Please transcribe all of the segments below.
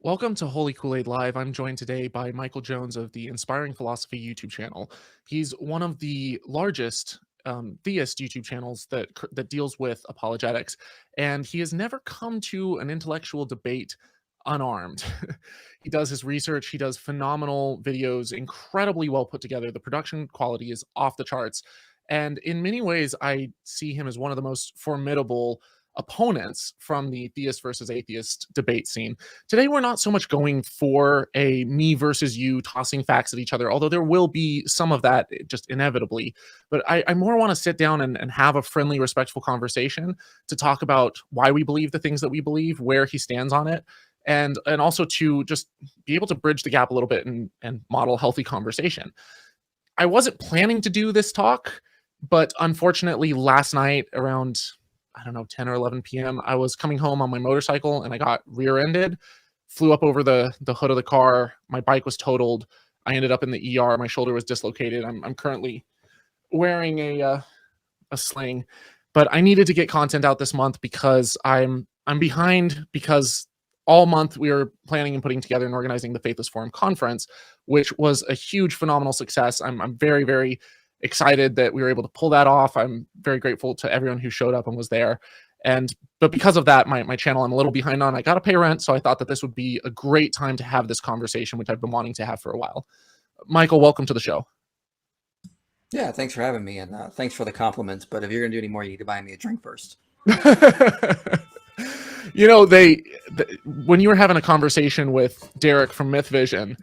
Welcome to Holy Koolaid Live. I'm joined today by Michael Jones of the Inspiring Philosophy YouTube channel. He's one of the largest theist YouTube channels that deals with apologetics, and he has never come to an intellectual debate unarmed. He does his research. He does phenomenal videos, incredibly well put together. The production quality is off the charts, and in many ways, I see him as one of the most formidable opponents from the theist versus atheist debate scene. Today, we're not so much going for a me versus you tossing facts at each other, although there will be some of that just inevitably. But I more want to sit down and have a friendly, respectful conversation to talk about why we believe the things that we believe, where he stands on it, and also to just be able to bridge the gap a little bit and model healthy conversation. I wasn't planning to do this talk, but unfortunately, last night around, I don't know, 10 or 11 p.m. I was coming home on my motorcycle and I got rear-ended, flew up over the hood of the car. My bike was totaled. I ended up in the ER. My shoulder was dislocated. I'm currently wearing a sling, but I needed to get content out this month because I'm behind, because all month we were planning and putting together and organizing the Faithless Forum conference, which was a huge, phenomenal success. I'm very, very excited that we were able to pull that off. I'm very grateful to everyone who showed up and was there. But because of that, my channel I'm a little behind on. I got to pay rent, so I thought that this would be a great time to have this conversation, which I've been wanting to have for a while. Michael, welcome to the show. Yeah, thanks for having me, and thanks for the compliments. But if you're gonna do any more, you need to buy me a drink first. You know, when you were having a conversation with Derek from Myth Vision,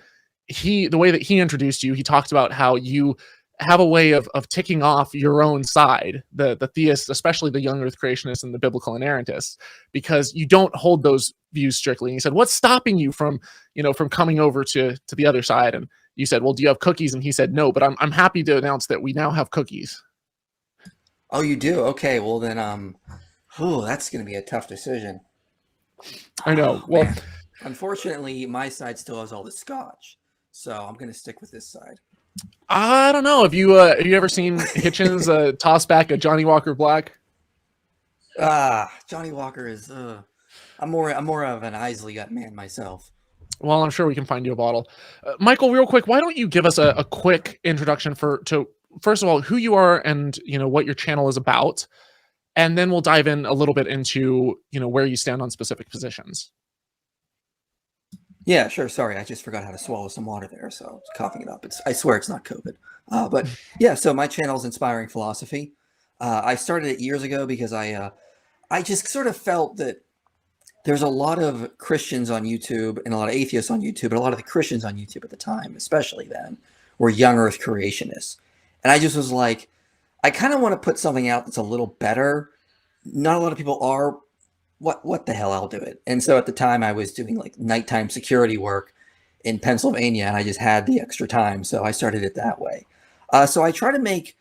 the way that he introduced you, he talked about how you have a way of ticking off your own side, the theists, especially the young earth creationists and the biblical inerrantists, because you don't hold those views strictly. And he said, what's stopping you from coming over to the other side? And you said, well, do you have cookies? And he said, no, but I'm happy to announce that we now have cookies. Oh, you do? Okay, well then, that's gonna be a tough decision. I know. Well, man. Unfortunately, my side still has all the scotch, so I'm gonna stick with this side. I don't know. Have you ever seen Hitchens toss back a Johnny Walker Black? Johnny Walker is. I'm more of an Isley Gut man myself. Well, I'm sure we can find you a bottle. Michael, real quick, why don't you give us a quick introduction to first of all who you are and what your channel is about, and then we'll dive in a little bit into where you stand on specific positions. Yeah, sure. Sorry, I just forgot how to swallow some water there, so I was coughing it up. I swear it's not COVID. But yeah, so my channel is Inspiring Philosophy. I started it years ago because I just sort of felt that there's a lot of Christians on YouTube and a lot of atheists on YouTube, but a lot of the Christians on YouTube at the time, especially then, were young earth creationists. And I just was like, I kind of want to put something out that's a little better. Not a lot of people are. What the hell, I'll do it. And so at the time I was doing like nighttime security work in Pennsylvania, and I just had the extra time. So I started it that way. So I try to make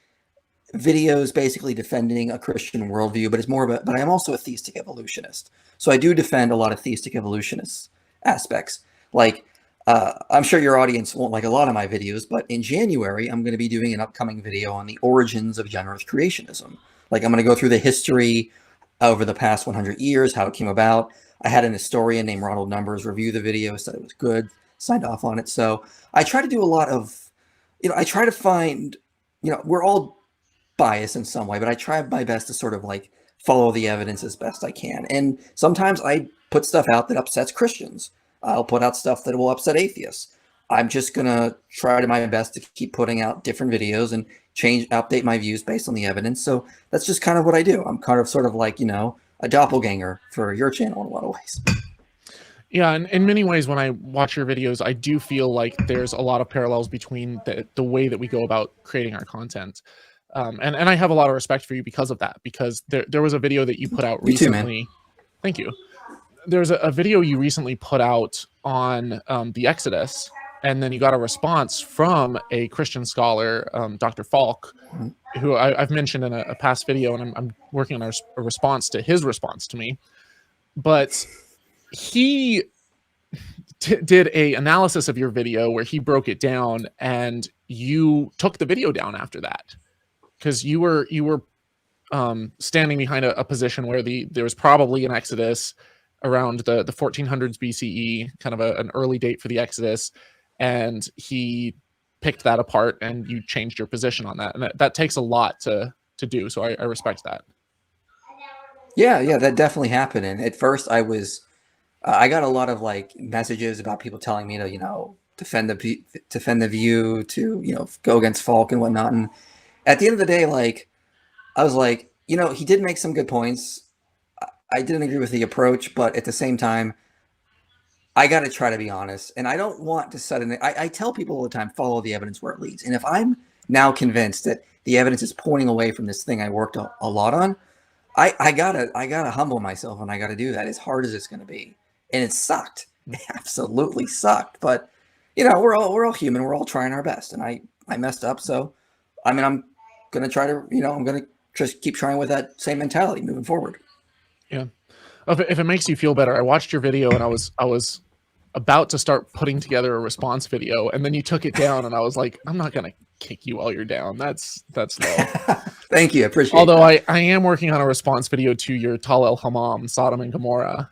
videos basically defending a Christian worldview, but but I'm also a theistic evolutionist. So I do defend a lot of theistic evolutionist aspects. Like, I'm sure your audience won't like a lot of my videos, but in January, I'm going to be doing an upcoming video on the origins of young earth creationism. Like, I'm going to go through the history over the past 100 years, how it came about. I had an historian named Ronald Numbers review the video, said it was good, signed off on it. So I try to do a lot of, I try to find, we're all biased in some way, but I try my best to sort of like follow the evidence as best I can. And sometimes I put stuff out that upsets Christians. I'll put out stuff that will upset atheists. I'm just going to try to my best to keep putting out different videos and update my views based on the evidence. So that's just kind of what I do. I'm kind of sort of like, a doppelganger for your channel in a lot of ways. Yeah, and in many ways, when I watch your videos, I do feel like there's a lot of parallels between the way that we go about creating our content. And I have a lot of respect for you because of that, because there was a video that you put out recently. You too, man. Thank you. There's a video you recently put out on the Exodus, and then you got a response from a Christian scholar, Dr. Falk, who I've mentioned in a past video, and I'm working on a response to his response to me. But he did a analysis of your video where he broke it down, and you took the video down after that because you were standing behind a position where there was probably an Exodus, around the 1400s BCE, kind of an early date for the Exodus, and he picked that apart, and you changed your position on that, and that takes a lot to do. So I respect that. Yeah, that definitely happened. And at first, I got a lot of like messages about people telling me to, defend the view, to, go against Falk and whatnot. And at the end of the day, like, I was like, he did make some good points. I didn't agree with the approach, but at the same time, I got to try to be honest. And I don't want to suddenly, I tell people all the time, follow the evidence where it leads. And if I'm now convinced that the evidence is pointing away from this thing I worked a lot on, I gotta humble myself, and I gotta do that, as hard as it's gonna be. And it sucked. It absolutely sucked. But we're all human. We're all trying our best. And I messed up. So I mean, I'm gonna try to, I'm gonna just keep trying with that same mentality moving forward. Yeah. If it makes you feel better, I watched your video, and I was about to start putting together a response video, and then you took it down, and I was like, I'm not gonna kick you while you're down. That's low. Thank you. I appreciate it. Although I am working on a response video to your Tal El Hammam, Sodom and Gomorrah.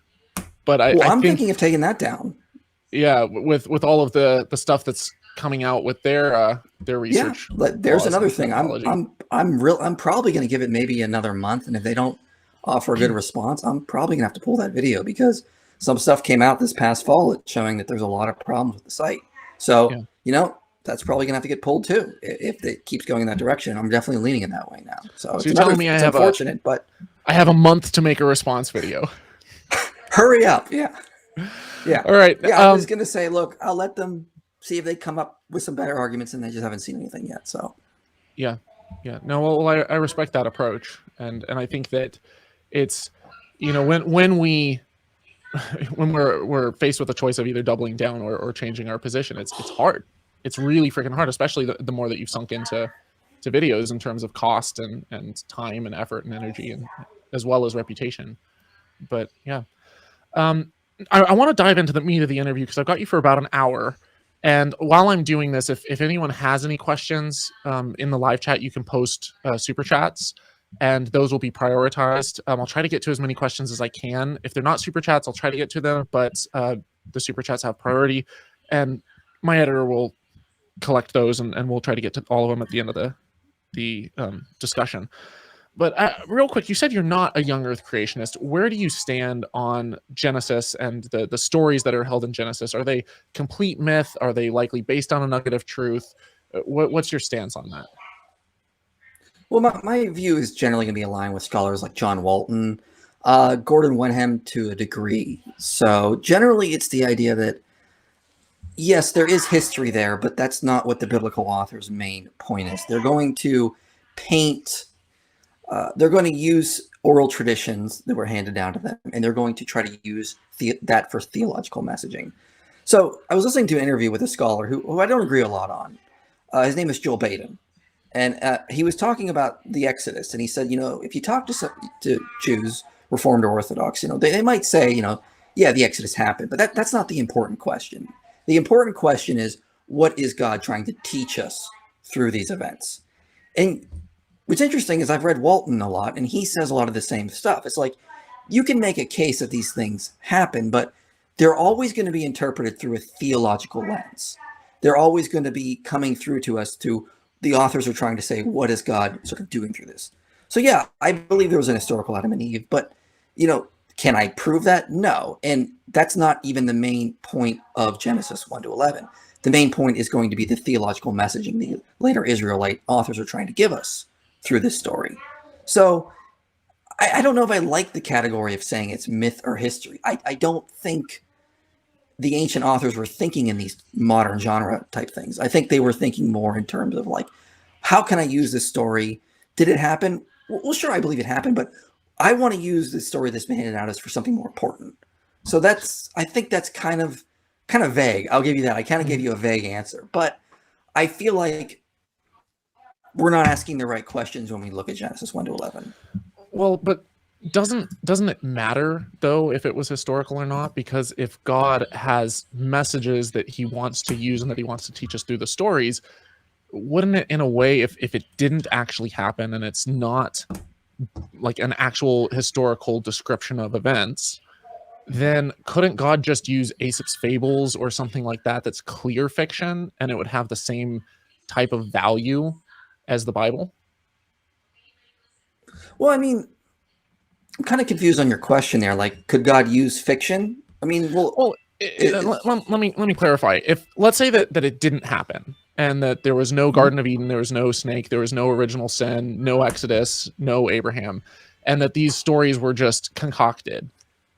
But I'm thinking of taking that down. Yeah, with all of the stuff that's coming out with their research. Yeah, there's another thing. I'm probably going to give it maybe another month, and if they don't offer a good response, I'm probably going to have to pull that video, because some stuff came out this past fall showing that there's a lot of problems with the site. So that's probably going to have to get pulled too if it keeps going in that direction. I'm definitely leaning in that way now. So you're telling me it's unfortunate, but I have a month to make a response video. Hurry up. Yeah. All right. Yeah, I was going to say, look, I'll let them see if they come up with some better arguments, and they just haven't seen anything yet. So yeah. No, well, I respect that approach. And I think that it's, when we're faced with a choice of either doubling down or changing our position, it's hard. It's really freaking hard, especially the more that you've sunk into videos in terms of cost and time and effort and energy, and as well as reputation. But yeah, I want to dive into the meat of the interview, because I've got you for about an hour. And while I'm doing this, if anyone has any questions in the live chat, you can post super chats, and those will be prioritized. I'll try to get to as many questions as I can. If they're not super chats, I'll try to get to them, but the super chats have priority, and my editor will collect those, and we'll try to get to all of them at the end of the discussion. But real quick, you said you're not a young Earth creationist. Where do you stand on Genesis and the stories that are held in Genesis? Are they complete myth? Are they likely based on a nugget of truth? What's your stance on that? Well, my view is generally going to be aligned with scholars like John Walton, Gordon Wenham to a degree. So generally, it's the idea that, yes, there is history there, but that's not what the biblical author's main point is. They're going to paint... they're going to use oral traditions that were handed down to them, and they're going to try to use that for theological messaging. So I was listening to an interview with a scholar who I don't agree a lot on. His name is Joel Baden. And he was talking about the Exodus, and he said, if you talk to Jews, Reformed or Orthodox, they might say, yeah, the Exodus happened, but that's not the important question. The important question is, what is God trying to teach us through these events? And what's interesting is I've read Walton a lot, and he says a lot of the same stuff. It's like, you can make a case that these things happen, but they're always going to be interpreted through a theological lens. They're always going to be coming through to us to the authors are trying to say, what is God sort of doing through this? So yeah, I believe there was an historical Adam and Eve, but can I prove that? No. And that's not even the main point of Genesis 1 to 11. The main point is going to be the theological messaging the later Israelite authors are trying to give us through this story. So I don't know if I like the category of saying it's myth or history. I don't think the ancient authors were thinking in these modern genre type things. I think they were thinking more in terms of like, how can I use this story? Did it happen? Well, sure, I believe it happened, but I want to use this story that's been handed out as for something more important. So I think that's kind of vague. I'll give you that. I kind of gave you a vague answer, but I feel like we're not asking the right questions when we look at Genesis 1 to 11. Well, but doesn't it matter though if it was historical or not? Because if God has messages that he wants to use and that he wants to teach us through the stories, wouldn't it, in a way, if it didn't actually happen and it's not like an actual historical description of events, then couldn't God just use Aesop's fables or something like that that's clear fiction, and it would have the same type of value as the Bible? Well, I mean, I'm kind of confused on your question there. Like, could God use fiction? I mean, well, Well, let me clarify. If let's say that it didn't happen, and that there was no Garden of Eden, there was no snake, there was no original sin, no Exodus, no Abraham, and that these stories were just concocted.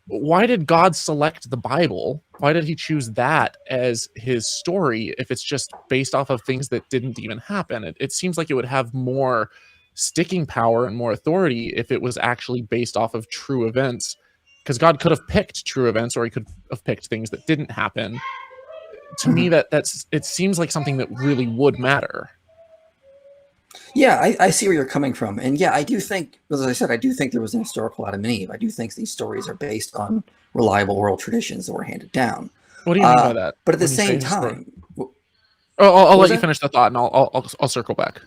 Why did God select the Bible? Why did he choose that as his story if it's just based off of things that didn't even happen? It seems like it would have more sticking power and more authority if it was actually based off of true events, because God could have picked true events, or he could have picked things that didn't happen. To me, that's it seems like something that really would matter. yeah, I see where you're coming from. And yeah, I do think, as I said, I do think there was an historical Adam and Eve. I do think these stories are based on reliable oral traditions that were handed down. What do you mean by that? But at the When you say same historic? time, Oh, I'll what was let you that? finish the thought, and I'll circle back.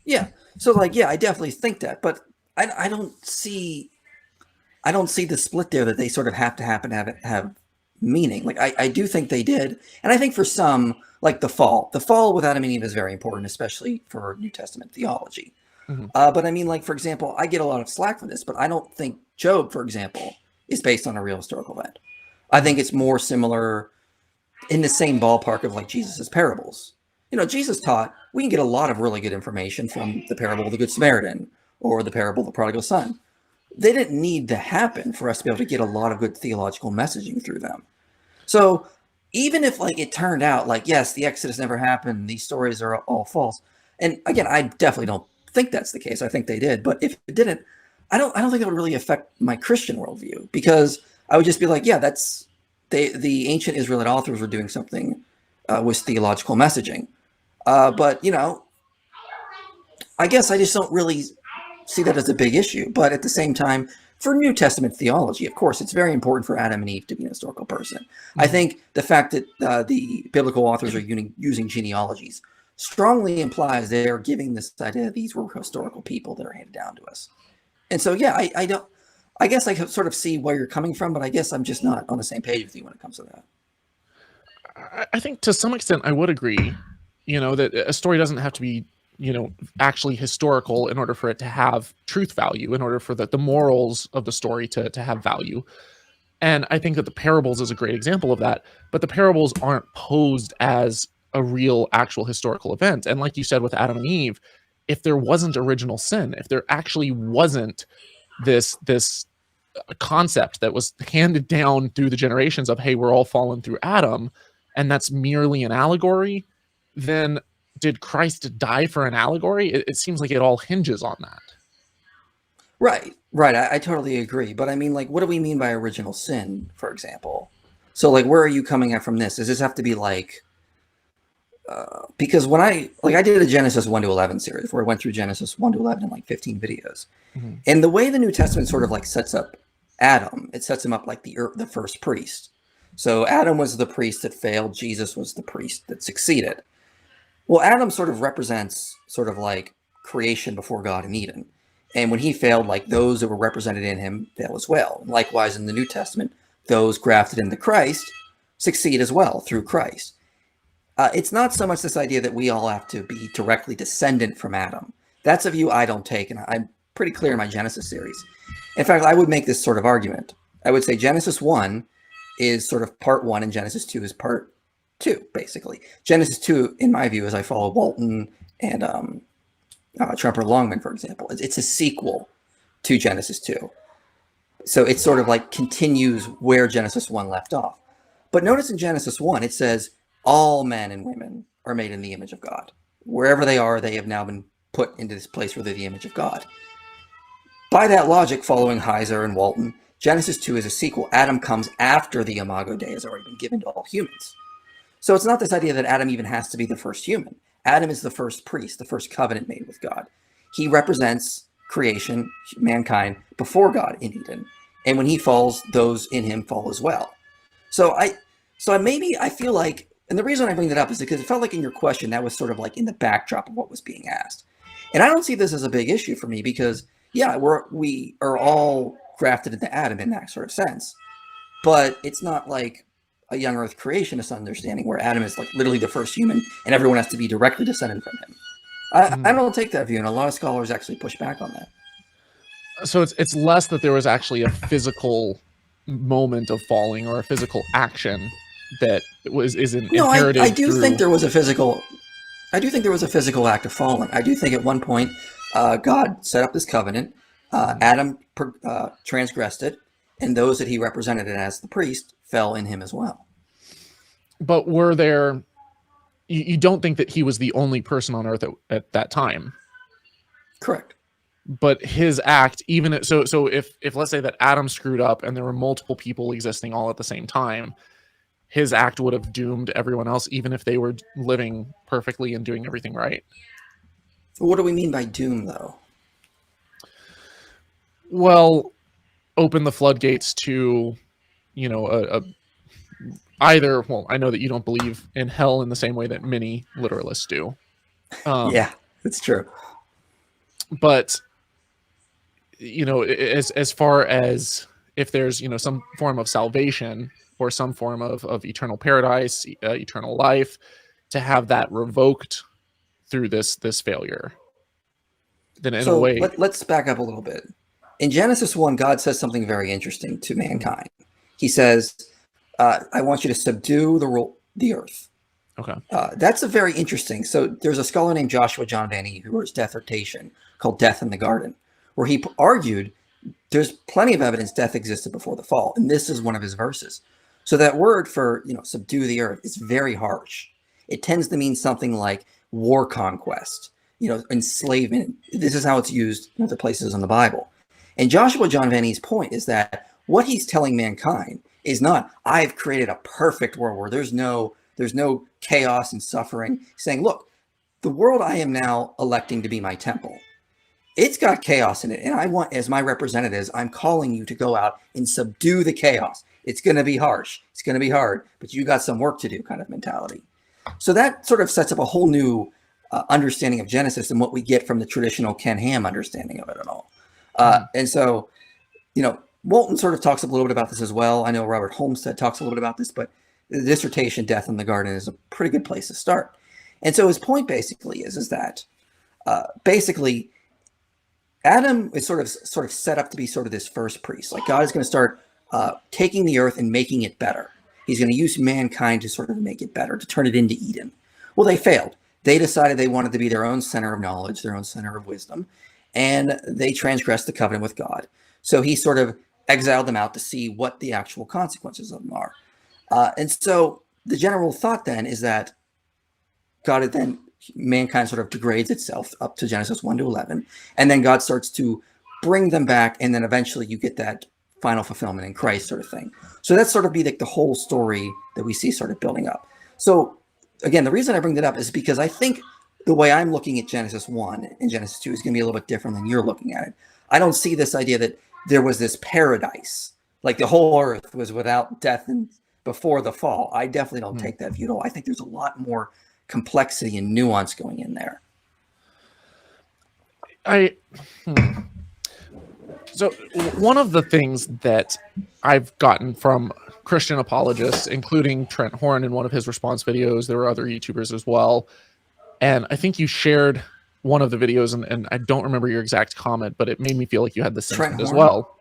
Yeah. So like, yeah, I definitely think that, but I don't see the split there that they sort of have to happen to have meaning. Like I do think they did, and I think for some, like the fall with Adam and Eve is very important, especially for New Testament theology. Mhm. But I mean, like for example, I get a lot of slack for this, but I don't think Job, for example, is based on a real historical event. I think Mhm. it's more similar in the same ballpark of like Jesus's parables. You know, Jesus taught we can get a lot of really good information from the parable of the Good Samaritan or the parable of the prodigal son. They didn't need to happen for us to be able to get a lot of good theological messaging through them. So even if like it turned out like, yes, the Exodus never happened, these stories are all false. And again, I definitely don't think that's the case. I think they did. But if it didn't, I don't think it would really affect my Christian worldview, because I would just be like, yeah, that's the ancient Israelite authors were doing something with theological messaging. But you know, I guess I just don't really see that as a big issue. But at the same time, for New Testament theology, of course, it's very important for Adam and Eve to be an historical person. I Mhm. think the fact that the biblical authors are using genealogies strongly implies they're giving this idea that these were historical people that are handed down to us. And so, yeah, I don't. I guess I could sort of see where you're coming from, but I guess I'm just not on the same page with you when it comes to that. I think to some extent I would agree, that a story doesn't have to be, actually historical in order for it to have truth value, in order for the morals of the story to have value. And I think that the parables is a great example of that, but the parables aren't posed as a real actual historical event. And like you said with Adam and Eve, if there wasn't original sin, if there actually wasn't this concept that was handed down through the generations of, hey, we're all fallen through Adam, and that's merely an allegory, then did Christ die for an allegory? It seems like it all hinges on that. Right, right. I totally agree. But I mean, like, what do we mean by original sin, for example? So, like, where are you coming at from this? Does this have to be like, because when I did a Genesis 1 to 11 series where I went through Genesis 1 to 11 in like 15 videos. Mhm. And the way the New Testament sort of like sets up Adam, it sets him up like the first priest. So Adam was the priest that failed, Jesus was the priest that succeeded. Well, Adam sort of represents sort of like creation before God in Eden. And when he failed, like those that were represented in him fail as well. Likewise, in the New Testament, those grafted into Christ succeed as well through Christ. It's not so much this idea that we all have to be directly descendant from Adam. That's a view I don't take, and I'm pretty clear in my Genesis series. In fact, I would make this sort of argument. I would say Genesis 1 is sort of part 1 and Genesis 2 is part 2, basically. Genesis 2, in my view, as I follow Walton and Trumper Longman, for example, it's a sequel to Genesis 2. So it sort of like continues where Genesis 1 left off. But notice in Genesis 1, it says all men and women are made in the image of God. Wherever they are, they have now been put into this place where they're the image of God. By that logic, following Heiser and Walton, Genesis 2 is a sequel. Adam comes after the Imago Dei has already been given to all humans. So it's not this idea that Adam even has to be the first human. Adam is the first priest, the first covenant made with God. He represents creation, mankind, before God in Eden. And when he falls, those in him fall as well. So I feel like, and the reason I bring that up is because it felt like in your question, that was sort of like in the backdrop of what was being asked. And I don't see this as a big issue for me because, yeah, we are all grafted into Adam in that sort of sense. but it's not like a young Earth creationist understanding where Adam is like literally the first human and everyone has to be directly descended from him. I don't take that view, and a lot of scholars actually push back on that. So it's less that there was actually a physical moment of falling or a physical action that No, inherited I do through... think there was a physical. I do think there was a physical act of falling. I do think at one point God set up this covenant. Adam transgressed it, and those that he represented as the priest fell in him as well. But were there... You don't think that he was the only person on Earth at that time? Correct. But his act, even so if let's say that Adam screwed up and there were multiple people existing all at the same time, his act would have doomed everyone else, even if they were living perfectly and doing everything right. What do we mean by doom, though? Well, open the floodgates to, either. Well, I know that you don't believe in hell in the same way that many literalists do. Yeah, it's true. But as far as if there's some form of salvation or some form of eternal paradise, eternal life, to have that revoked through this failure, then in a way... let's back up a little bit. In Genesis 1, God says something very interesting to mankind. He says, I want you to subdue the earth. Okay. That's a very interesting... So there's a scholar named Joshua John Vanny who wrote his dissertation called Death in the Garden, where he argued there's plenty of evidence death existed before the fall. And this is one of his verses. So that word for, subdue the earth is very harsh. It tends to mean something like war conquest, enslavement. This is how it's used in other places in the Bible. And Joshua John Vanny's point is that what he's telling mankind is not, I've created a perfect world where there's no chaos and suffering. He's saying, look, the world I am now electing to be my temple, it's got chaos in it. And I want, as my representatives, I'm calling you to go out and subdue the chaos. It's going to be harsh. It's going to be hard, but you got some work to do kind of mentality. So that sort of sets up a whole new understanding of Genesis and what we get from the traditional Ken Ham understanding of it at all. And so, Walton sort of talks a little bit about this as well. I know Robert Homestead talks a little bit about this, but the dissertation, Death in the Garden, is a pretty good place to start. And so his point basically is that basically Adam is sort of set up to be sort of this first priest. Like God is going to start taking the earth and making it better. He's going to use mankind to sort of make it better, to turn it into Eden. Well, they failed. They decided they wanted to be their own center of knowledge, their own center of wisdom, and they transgressed the covenant with God. So he sort of exiled them out to see what the actual consequences of them are. And so the general thought then is that mankind sort of degrades itself up to Genesis 1 to 11, and then God starts to bring them back, and then eventually you get that final fulfillment in Christ sort of thing. So that's sort of be like the whole story that we see sort of building up. So again, the reason I bring that up is because I think the way I'm looking at Genesis 1 and Genesis 2 is going to be a little bit different than you're looking at it. I don't see this idea that there was this paradise, like the whole earth was without death and before the fall. I definitely don't take that view at all. I think there's a lot more complexity and nuance going in there. So one of the things that I've gotten from Christian apologists, including Trent Horn in one of his response videos, there were other YouTubers as well, and I think you shared one of the videos, and I don't remember your exact comment, but it made me feel like you had the sentiment as well,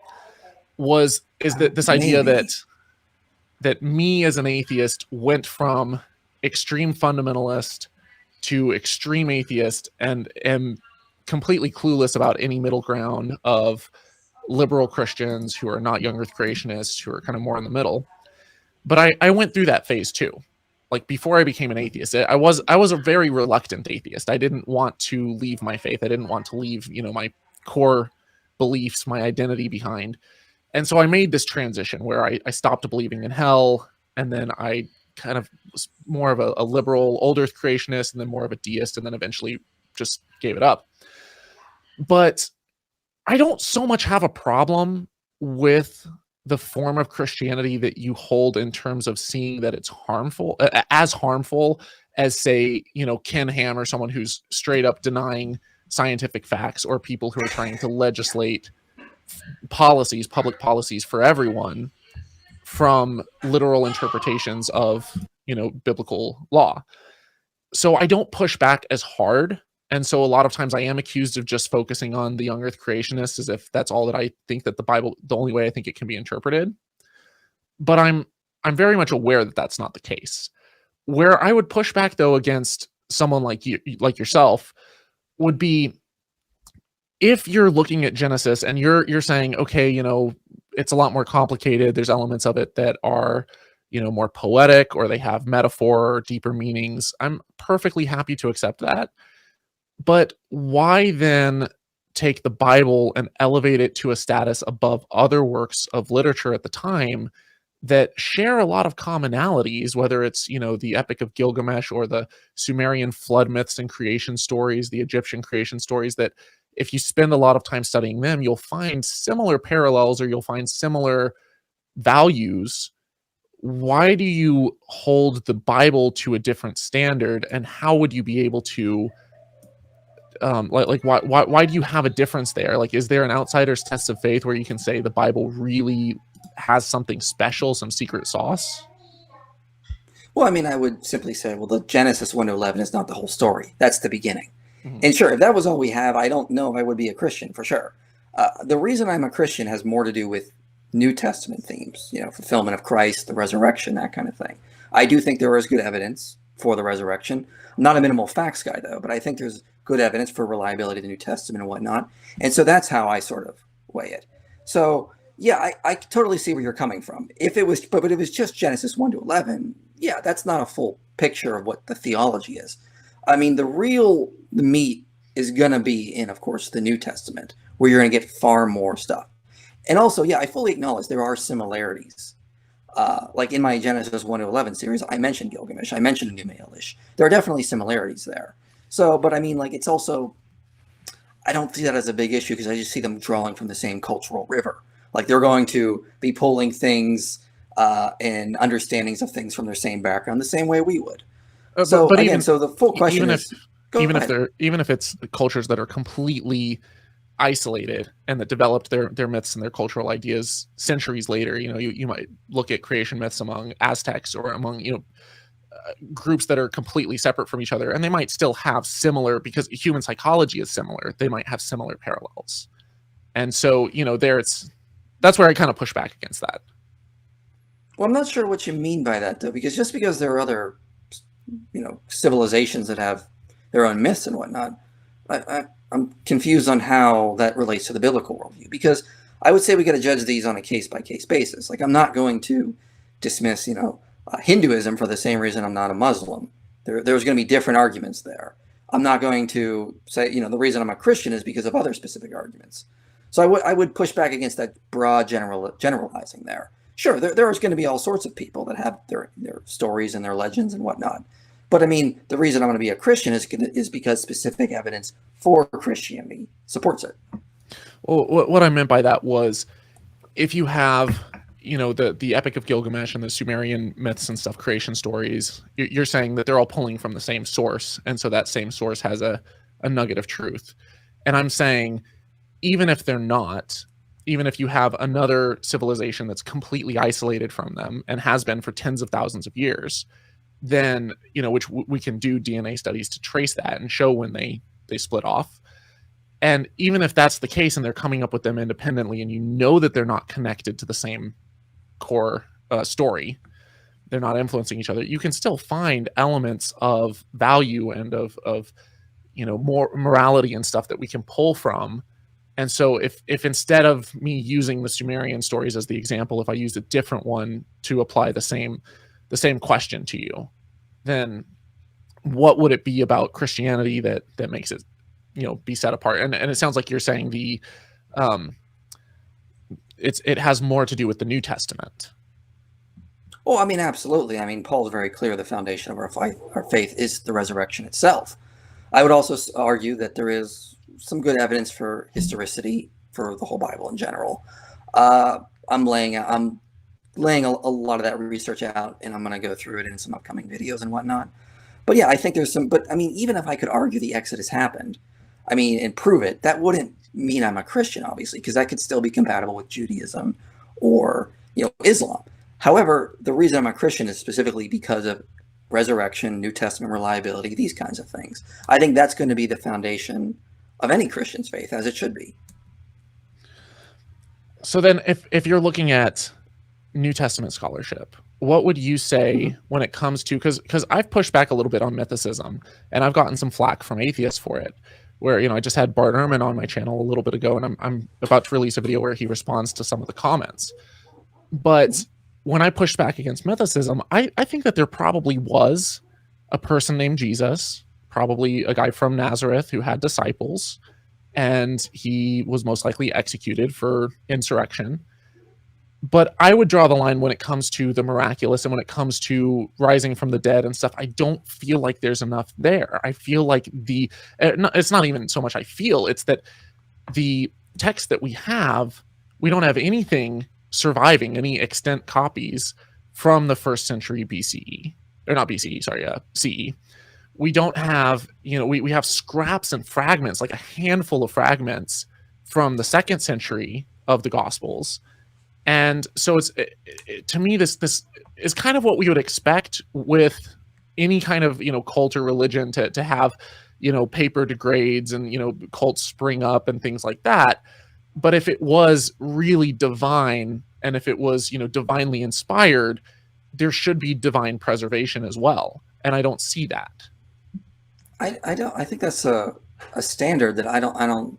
is that this idea that me as an atheist went from extreme fundamentalist to extreme atheist and am completely clueless about any middle ground of liberal Christians who are not young earth creationists, who are kind of more in the middle. But I went through that phase too. Like before I became an atheist, I was a very reluctant atheist. I didn't want to leave my faith. I didn't want to leave, my core beliefs, my identity behind. And so I made this transition where I stopped believing in hell, and then I kind of was more of a liberal old earth creationist, and then more of a deist, and then eventually just gave it up. But I don't so much have a problem with the form of Christianity that you hold in terms of seeing that it's harmful, as harmful as, say, Ken Ham, or someone who's straight up denying scientific facts, or people who are trying to legislate policies, public policies for everyone from literal interpretations of, biblical law. So I don't push back as hard. And so a lot of times I am accused of just focusing on the young earth creationists as if that's all that I think that the Bible, the only way I think it can be interpreted. But I'm very much aware that that's not the case. Where I would push back though against someone like you, like yourself, would be if you're looking at Genesis and you're saying, okay, it's a lot more complicated. There's elements of it that are, more poetic, or they have metaphor or deeper meanings. I'm perfectly happy to accept that. But why then take the Bible and elevate it to a status above other works of literature at the time that share a lot of commonalities, whether it's, the Epic of Gilgamesh or the Sumerian flood myths and creation stories, the Egyptian creation stories, that if you spend a lot of time studying them, you'll find similar parallels or you'll find similar values. Why do you hold the Bible to a different standard, and how would you be able to why do you have a difference there? Like, is there an outsider's test of faith where you can say the Bible really has something special, some secret sauce? Well, I mean, I would simply say, well, the Genesis 1 to 11 is not the whole story. That's the beginning. Mhm. And sure, if that was all we have, I don't know if I would be a Christian for sure. The reason I'm a Christian has more to do with New Testament themes, fulfillment of Christ, the resurrection, that kind of thing. I do think there is good evidence for the resurrection. I'm not a minimal facts guy, though, but I think there's good evidence for reliability of the New Testament and whatnot. And so that's how I sort of weigh it. So, yeah, I totally see where you're coming from. If it was, but it was just Genesis 1 to 11, yeah, that's not a full picture of what the theology is. I mean, the meat is going to be in, of course, the New Testament, where you're going to get far more stuff. And also, yeah, I fully acknowledge there are similarities. Like in my Genesis 1 to 11 series, I mentioned Gilgamesh, I mentioned Enuma-Elish. There are definitely similarities there. So, but I mean, like, it's also, I don't see that as a big issue because I just see them drawing from the same cultural river. Like, they're going to be pulling things and understandings of things from their same background the same way we would. So but again, even, so the full question even is, even if it's cultures that are completely isolated and that developed their myths and their cultural ideas centuries later, you might look at creation myths among Aztecs or among groups that are completely separate from each other, and they might still have similar, because human psychology is similar, they might have similar parallels. And so that's where I kind of push back against that. Well, I'm not sure what you mean by that, though, because just because there are other civilizations that have their own myths and whatnot, I'm confused on how that relates to the biblical worldview, because I would say we got to judge these on a case-by-case basis. Like, I'm not going to dismiss, Hinduism for the same reason I'm not a Muslim. There's going to be different arguments there. I'm not going to say, the reason I'm a Christian is because of other specific arguments. So I would push back against that broad generalizing there. Sure, there's going to be all sorts of people that have their stories and their legends and whatnot. But I mean, the reason I'm going to be a Christian is because specific evidence for Christianity supports it. Well, what I meant by that was, if you have, the Epic of Gilgamesh and the Sumerian myths and stuff, creation stories, you're saying that they're all pulling from the same source, and so that same source has a nugget of truth. And I'm saying, even if they're not, even if you have another civilization that's completely isolated from them and has been for tens of thousands of years, then, which we can do DNA studies to trace that and show when they split off. And even if that's the case and they're coming up with them independently, and that they're not connected to the same core story, they're not influencing each other, you can still find elements of value and of more morality and stuff that we can pull from. And so if instead of me using the Sumerian stories as the example, if I used a different one to apply the same question to you, then what would it be about Christianity that makes it be set apart? And it sounds like you're saying it has more to do with the New Testament. Oh, I mean, absolutely. I mean, Paul's very clear. The foundation of our faith is the resurrection itself. I would also argue that there is some good evidence for historicity for the whole Bible in general. I'm laying a lot of that research out, and I'm going to go through it in some upcoming videos and whatnot. But yeah, I think there's some. But I mean, even if I could argue the Exodus happened, and prove it, that wouldn't mean I'm a Christian, obviously, because that could still be compatible with Judaism or Islam. However, the reason I'm a Christian is specifically because of resurrection, New Testament reliability, these kinds of things. I think that's going to be the foundation of any Christian's faith, as it should be. So then if you're looking at New Testament scholarship, what would you say when it comes to, because I've pushed back a little bit on mythicism, and I've gotten some flack from atheists for it, where, you know, I just had Bart Ehrman on my channel a little bit ago, and I'm about to release a video where he responds to some of the comments. But when I pushed back against mythicism, I think that there probably was a person named Jesus, probably a guy from Nazareth who had disciples, and he was most likely executed for insurrection. But I would draw the line when it comes to the miraculous and when it comes to rising from the dead and stuff. I don't feel like there's enough there. I feel like it's not even so much I feel, it's that the text that we don't have anything surviving, any extant copies from the 1st century BCE, or not BCE, sorry, CE. We don't have, you know, we have scraps and fragments, like a handful of fragments from the 2nd century of the Gospels. And so to me, this is kind of what we would expect with any kind of, you know, cult or religion to have, you know, paper degrades and, you know, cults spring up and things like that. But if it was really divine, and if it was, you know, divinely inspired, there should be divine preservation as well. And I don't see that. I think that's a standard that I don't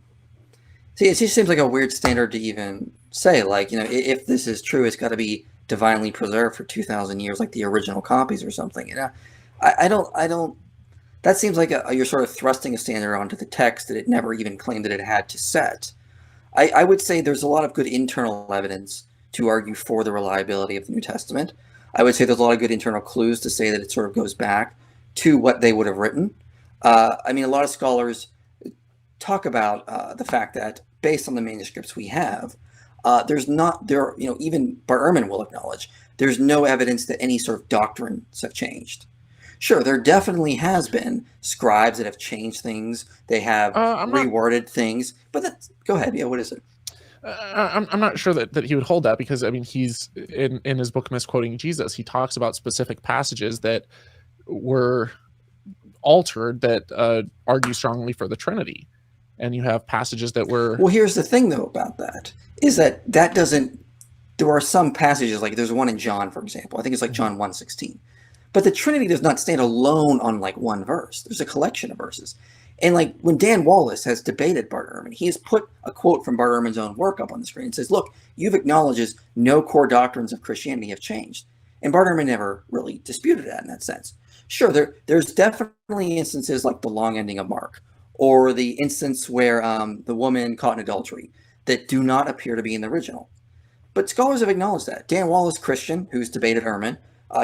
see. It just seems like a weird standard to even say, like, you know, if this is true, it's got to be divinely preserved for 2,000 years, like the original copies or something. You know, I don't. That seems like you're sort of thrusting a standard onto the text that it never even claimed that it had to set. I would say there's a lot of good internal evidence to argue for the reliability of the New Testament. I would say there's a lot of good internal clues to say that it sort of goes back to what they would have written. I mean, a lot of scholars talk about the fact that based on the manuscripts we have, you know, even Bart Ehrman will acknowledge there's no evidence that any sort of doctrines have changed. Sure, there definitely has been scribes that have changed things. They have reworded things, but go ahead. Yeah, what is it? I'm not sure that he would hold that, because I mean, he's in his book Misquoting Jesus, he talks about specific passages that were altered that argue strongly for the Trinity, and you have passages that were. Well, here's the thing though about that is that doesn't. There are some passages, like there's one in John, for example. I think it's like John 1:16. But the Trinity does not stand alone on like one verse. There's a collection of verses. And like when Dan Wallace has debated Bart Ehrman, he has put a quote from Bart Ehrman's own work up on the screen and says, look, you've acknowledged no core doctrines of Christianity have changed. And Bart Ehrman never really disputed that in that sense. Sure, there's definitely instances like the long ending of Mark, or the instance where the woman caught in adultery, that do not appear to be in the original. But scholars have acknowledged that. Dan Wallace, Christian, who's debated Ehrman,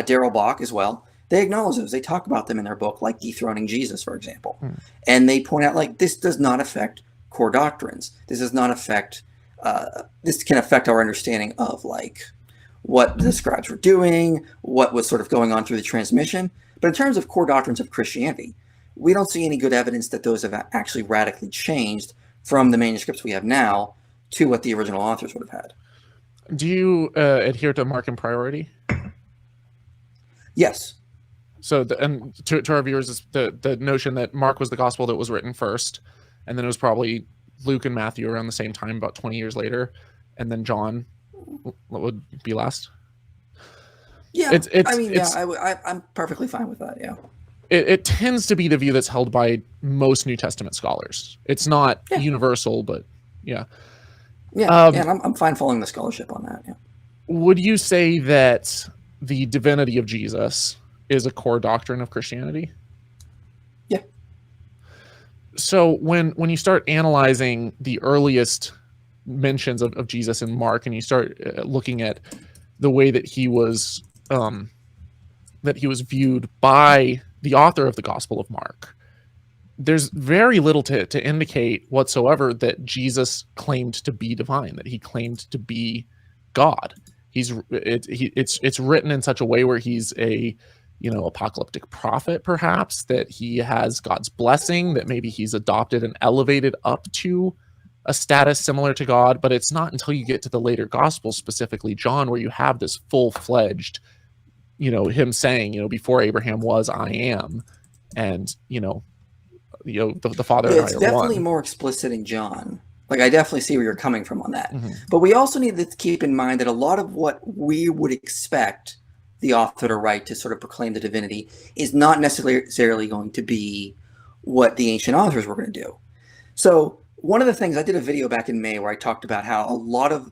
Darrell Bach as well, they acknowledge those. They talk about them in their book, like Dethroning Jesus, for example. And they point out, like, this does not affect core doctrines. This does not affect, this can affect our understanding of, like, what the scribes were doing, what was sort of going on through the transmission. But in terms of core doctrines of Christianity, we don't see any good evidence that those have actually radically changed from the manuscripts we have now to what the original authors would have had. Do you adhere to Markan priority? Yes. So, and to our viewers, is the notion that Mark was the gospel that was written first, and then it was probably Luke and Matthew around the same time, about 20 years later, and then John would be last. Yeah, I'm perfectly fine with that. Yeah. It tends to be the view that's held by most New Testament scholars. It's not universal, but yeah. Yeah, and I'm fine following the scholarship on that. Yeah. Would you say that the divinity of Jesus is a core doctrine of Christianity? Yeah. So when you start analyzing the earliest mentions of Jesus in Mark, and you start looking at the way that he was viewed by the author of the Gospel of Mark, there's very little to indicate whatsoever that Jesus claimed to be divine, that he claimed to be God. It's written in such a way where he's a, you know, apocalyptic prophet, perhaps, that he has God's blessing, that maybe he's adopted and elevated up to a status similar to God, but it's not until you get to the later Gospels, specifically John, where you have this full-fledged, him saying, before Abraham was, I am, and the Father Yeah, and I it's are definitely one. more explicit in John. Like, I definitely see where you're coming from on that. Mm-hmm. But we also need to keep in mind that a lot of what we would expect the author to write to sort of proclaim the divinity is not necessarily going to be what the ancient authors were going to do. So one of the things, I did a video back in May where I talked about how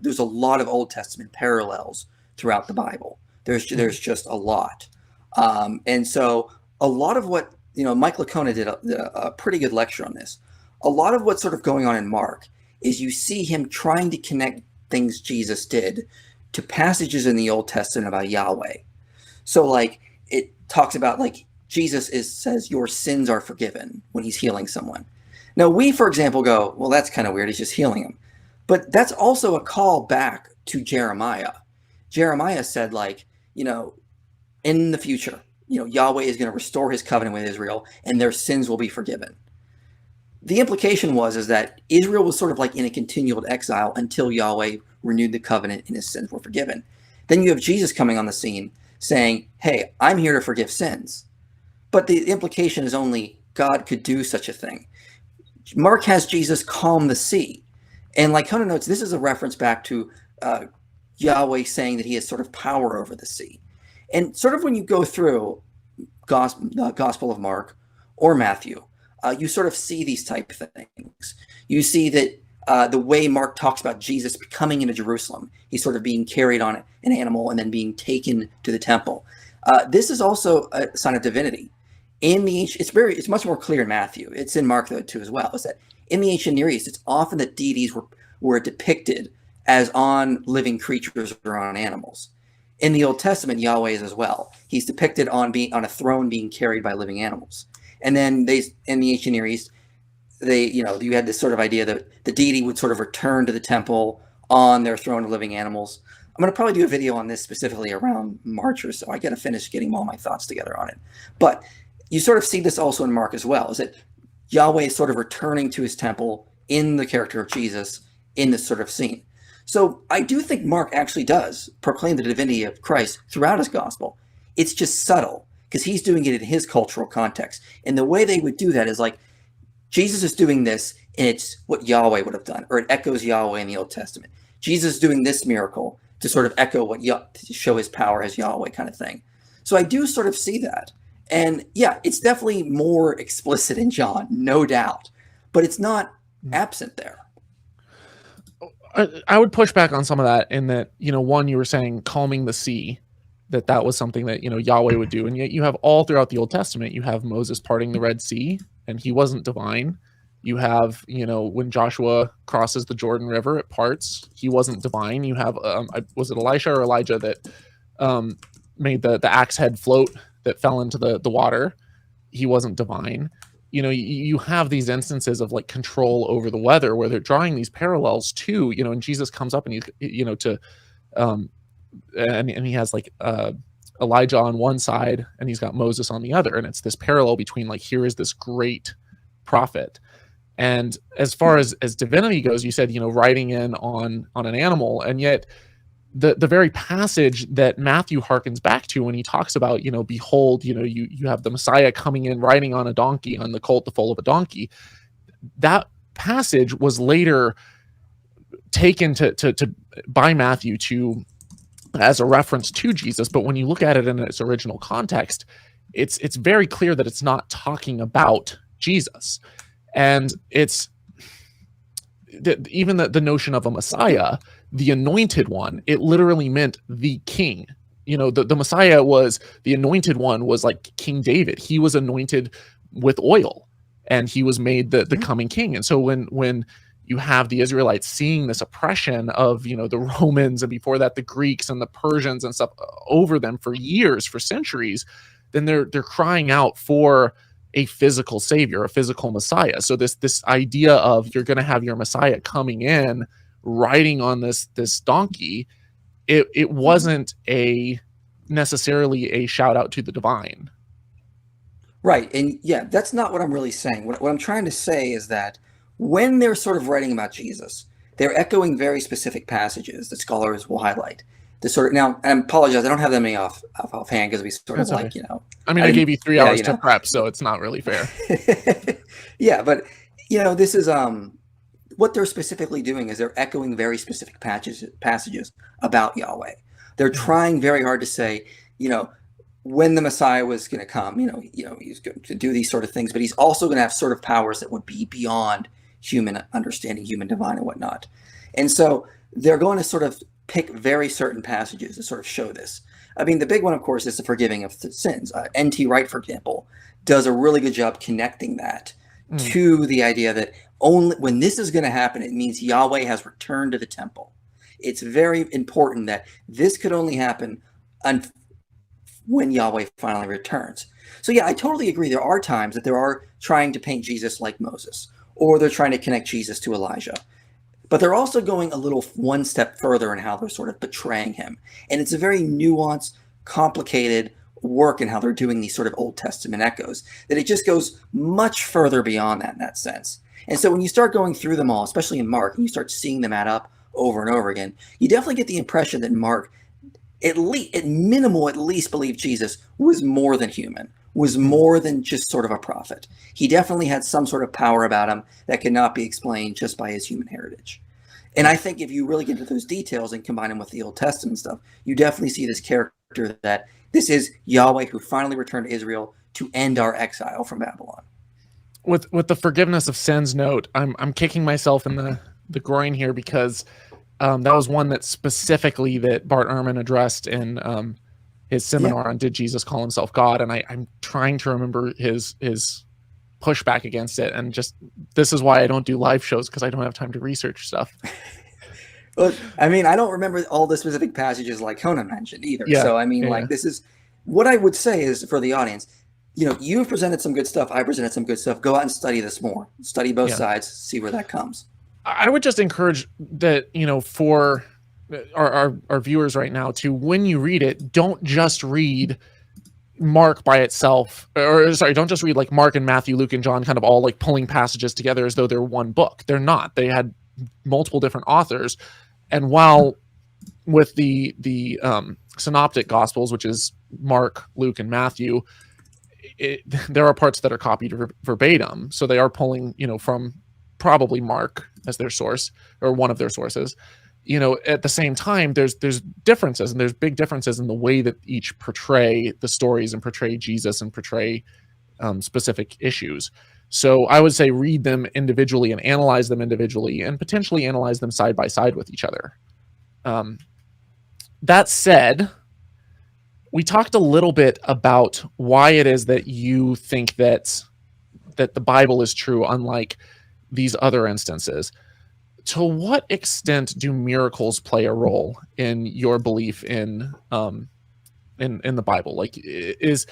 there's a lot of Old Testament parallels throughout the Bible. There's just a lot. And so a lot of what, Mike Licona did a pretty good lecture on this. A lot of what's sort of going on in Mark is you see him trying to connect things Jesus did to passages in the Old Testament about Yahweh. So like it talks about like Jesus says your sins are forgiven when he's healing someone. Now we, for example, go, well, that's kind of weird. He's just healing him. But that's also a call back to Jeremiah. Jeremiah said like, in the future, Yahweh is going to restore his covenant with Israel and their sins will be forgiven. The implication is that Israel was sort of like in a continual exile until Yahweh renewed the covenant and his sins were forgiven. Then you have Jesus coming on the scene saying, hey, I'm here to forgive sins. But the implication is only God could do such a thing. Mark has Jesus calm the sea. And like Conan notes, this is a reference back to Yahweh saying that he has sort of power over the sea. And sort of when you go through the Gospel of Mark or Matthew, you sort of see these type of things. You see that the way Mark talks about Jesus coming into Jerusalem, he's sort of being carried on an animal and then being taken to the temple. This is also a sign of divinity. It's much more clear in Matthew. It's in Mark though too as well. Is that in the ancient Near East, it's often that deities were depicted as on living creatures or on animals. In the Old Testament, Yahweh is as well. He's depicted on a throne being carried by living animals. And then in the ancient Near East, you had this sort of idea that the deity would sort of return to the temple on their throne of living animals. I'm going to probably do a video on this specifically around March or so. I got to finish getting all my thoughts together on it. But you sort of see this also in Mark as well, is that Yahweh is sort of returning to his temple in the character of Jesus in this sort of scene. So I do think Mark actually does proclaim the divinity of Christ throughout his gospel. It's just subtle because he's doing it in his cultural context. And the way they would do that is like, Jesus is doing this and it's what Yahweh would have done, or it echoes Yahweh in the Old Testament. Jesus is doing this miracle to sort of echo to show his power as Yahweh kind of thing. So I do sort of see that. And yeah, it's definitely more explicit in John, no doubt, but it's not absent there. I would push back on some of that in that, one, you were saying calming the sea, that was something that, Yahweh would do. And yet you have all throughout the Old Testament, you have Moses parting the Red Sea and he wasn't divine. You have, when Joshua crosses the Jordan River, it parts. He wasn't divine. You have, was it Elisha or Elijah that made the axe head float that fell into the water? He wasn't divine. You have these instances of like control over the weather where they're drawing these parallels to, and Jesus comes up and and he has like Elijah on one side and he's got Moses on the other. And it's this parallel between like, here is this great prophet. And as far as divinity goes, you said, riding in on an animal. And yet the very passage that Matthew harkens back to when he talks about, behold, you have the Messiah coming in riding on a donkey, on the colt, the foal of a donkey. That passage was later taken by Matthew as a reference to Jesus. But when you look at it in its original context, it's very clear that it's not talking about Jesus. And it's even the notion of a Messiah, the anointed one, it literally meant the king. The Messiah was the anointed one, was like King David. He was anointed with oil and he was made the coming king. And so when you have the Israelites seeing this oppression of, the Romans and before that, the Greeks and the Persians and stuff over them for years, for centuries, then they're crying out for a physical savior, a physical Messiah. So this idea of you're going to have your Messiah coming in, riding on this donkey, it wasn't necessarily a shout out to the divine. Right. And yeah, that's not what I'm really saying. What I'm trying to say is that when they're sort of writing about Jesus, they're echoing very specific passages that scholars will highlight. The sort of, now, I apologize, I don't have them any offhand because we sort of That's okay. like, you know, I mean, I gave you 3 yeah, hours you to know, prep, so it's not really fair. yeah, but you know, this is what they're specifically doing is they're echoing very specific passages about Yahweh. They're trying very hard to say, you know, when the Messiah was going to come, he's going to do these sort of things, but he's also going to have sort of powers that would be beyond human understanding, human divine and whatnot. And so they're going to sort of pick very certain passages to sort of show this. I mean, the big one, of course, is the forgiving of sins. N.T. Wright, for example, does a really good job connecting that to the idea that only when this is going to happen, it means Yahweh has returned to the temple. It's very important that this could only happen when Yahweh finally returns. So yeah, I totally agree. There are times that there are trying to paint Jesus like Moses, or they're trying to connect Jesus to Elijah. But they're also going a little one step further in how they're sort of portraying him. And it's a very nuanced, complicated work in how they're doing these sort of Old Testament echoes, that it just goes much further beyond that in that sense. And so when you start going through them all, especially in Mark, and you start seeing them add up over and over again, you definitely get the impression that Mark, at least believed Jesus was more than human, was more than just sort of a prophet. He definitely had some sort of power about him that could not be explained just by his human heritage. And I think if you really get into those details and combine them with the Old Testament stuff, you definitely see this character that this is Yahweh who finally returned to Israel to end our exile from Babylon. With the forgiveness of sins note, I'm kicking myself in the groin here because that was one that specifically that Bart Ehrman addressed in his seminar on Did Jesus Call Himself God? And I'm trying to remember his pushback against it. And just, this is why I don't do live shows, because I don't have time to research stuff. Well, I mean, I don't remember all the specific passages like Conan mentioned either. Yeah, so, I mean, this is what I would say is for the audience, you know, you've presented some good stuff. I presented some good stuff. Go out and study this more. Study both sides, see where that comes. I would just encourage that, you know, for our viewers right now to, when you read it, don't just read Mark by itself, or sorry, don't just read like Mark and Matthew, Luke and John kind of all like pulling passages together as though they're one book. They're not. They had multiple different authors. And while with the synoptic gospels, which is Mark, Luke, and Matthew, there are parts that are copied verbatim. So they are pulling, you know, from probably Mark as their source, or one of their sources. You know, at the same time, there's differences, and there's big differences in the way that each portray the stories and portray Jesus and portray specific issues. So I would say read them individually and analyze them individually, and potentially analyze them side by side with each other. That said, we talked a little bit about why it is that you think that the Bible is true, unlike these other instances. To what extent do miracles play a role in your belief in the Bible? Like, is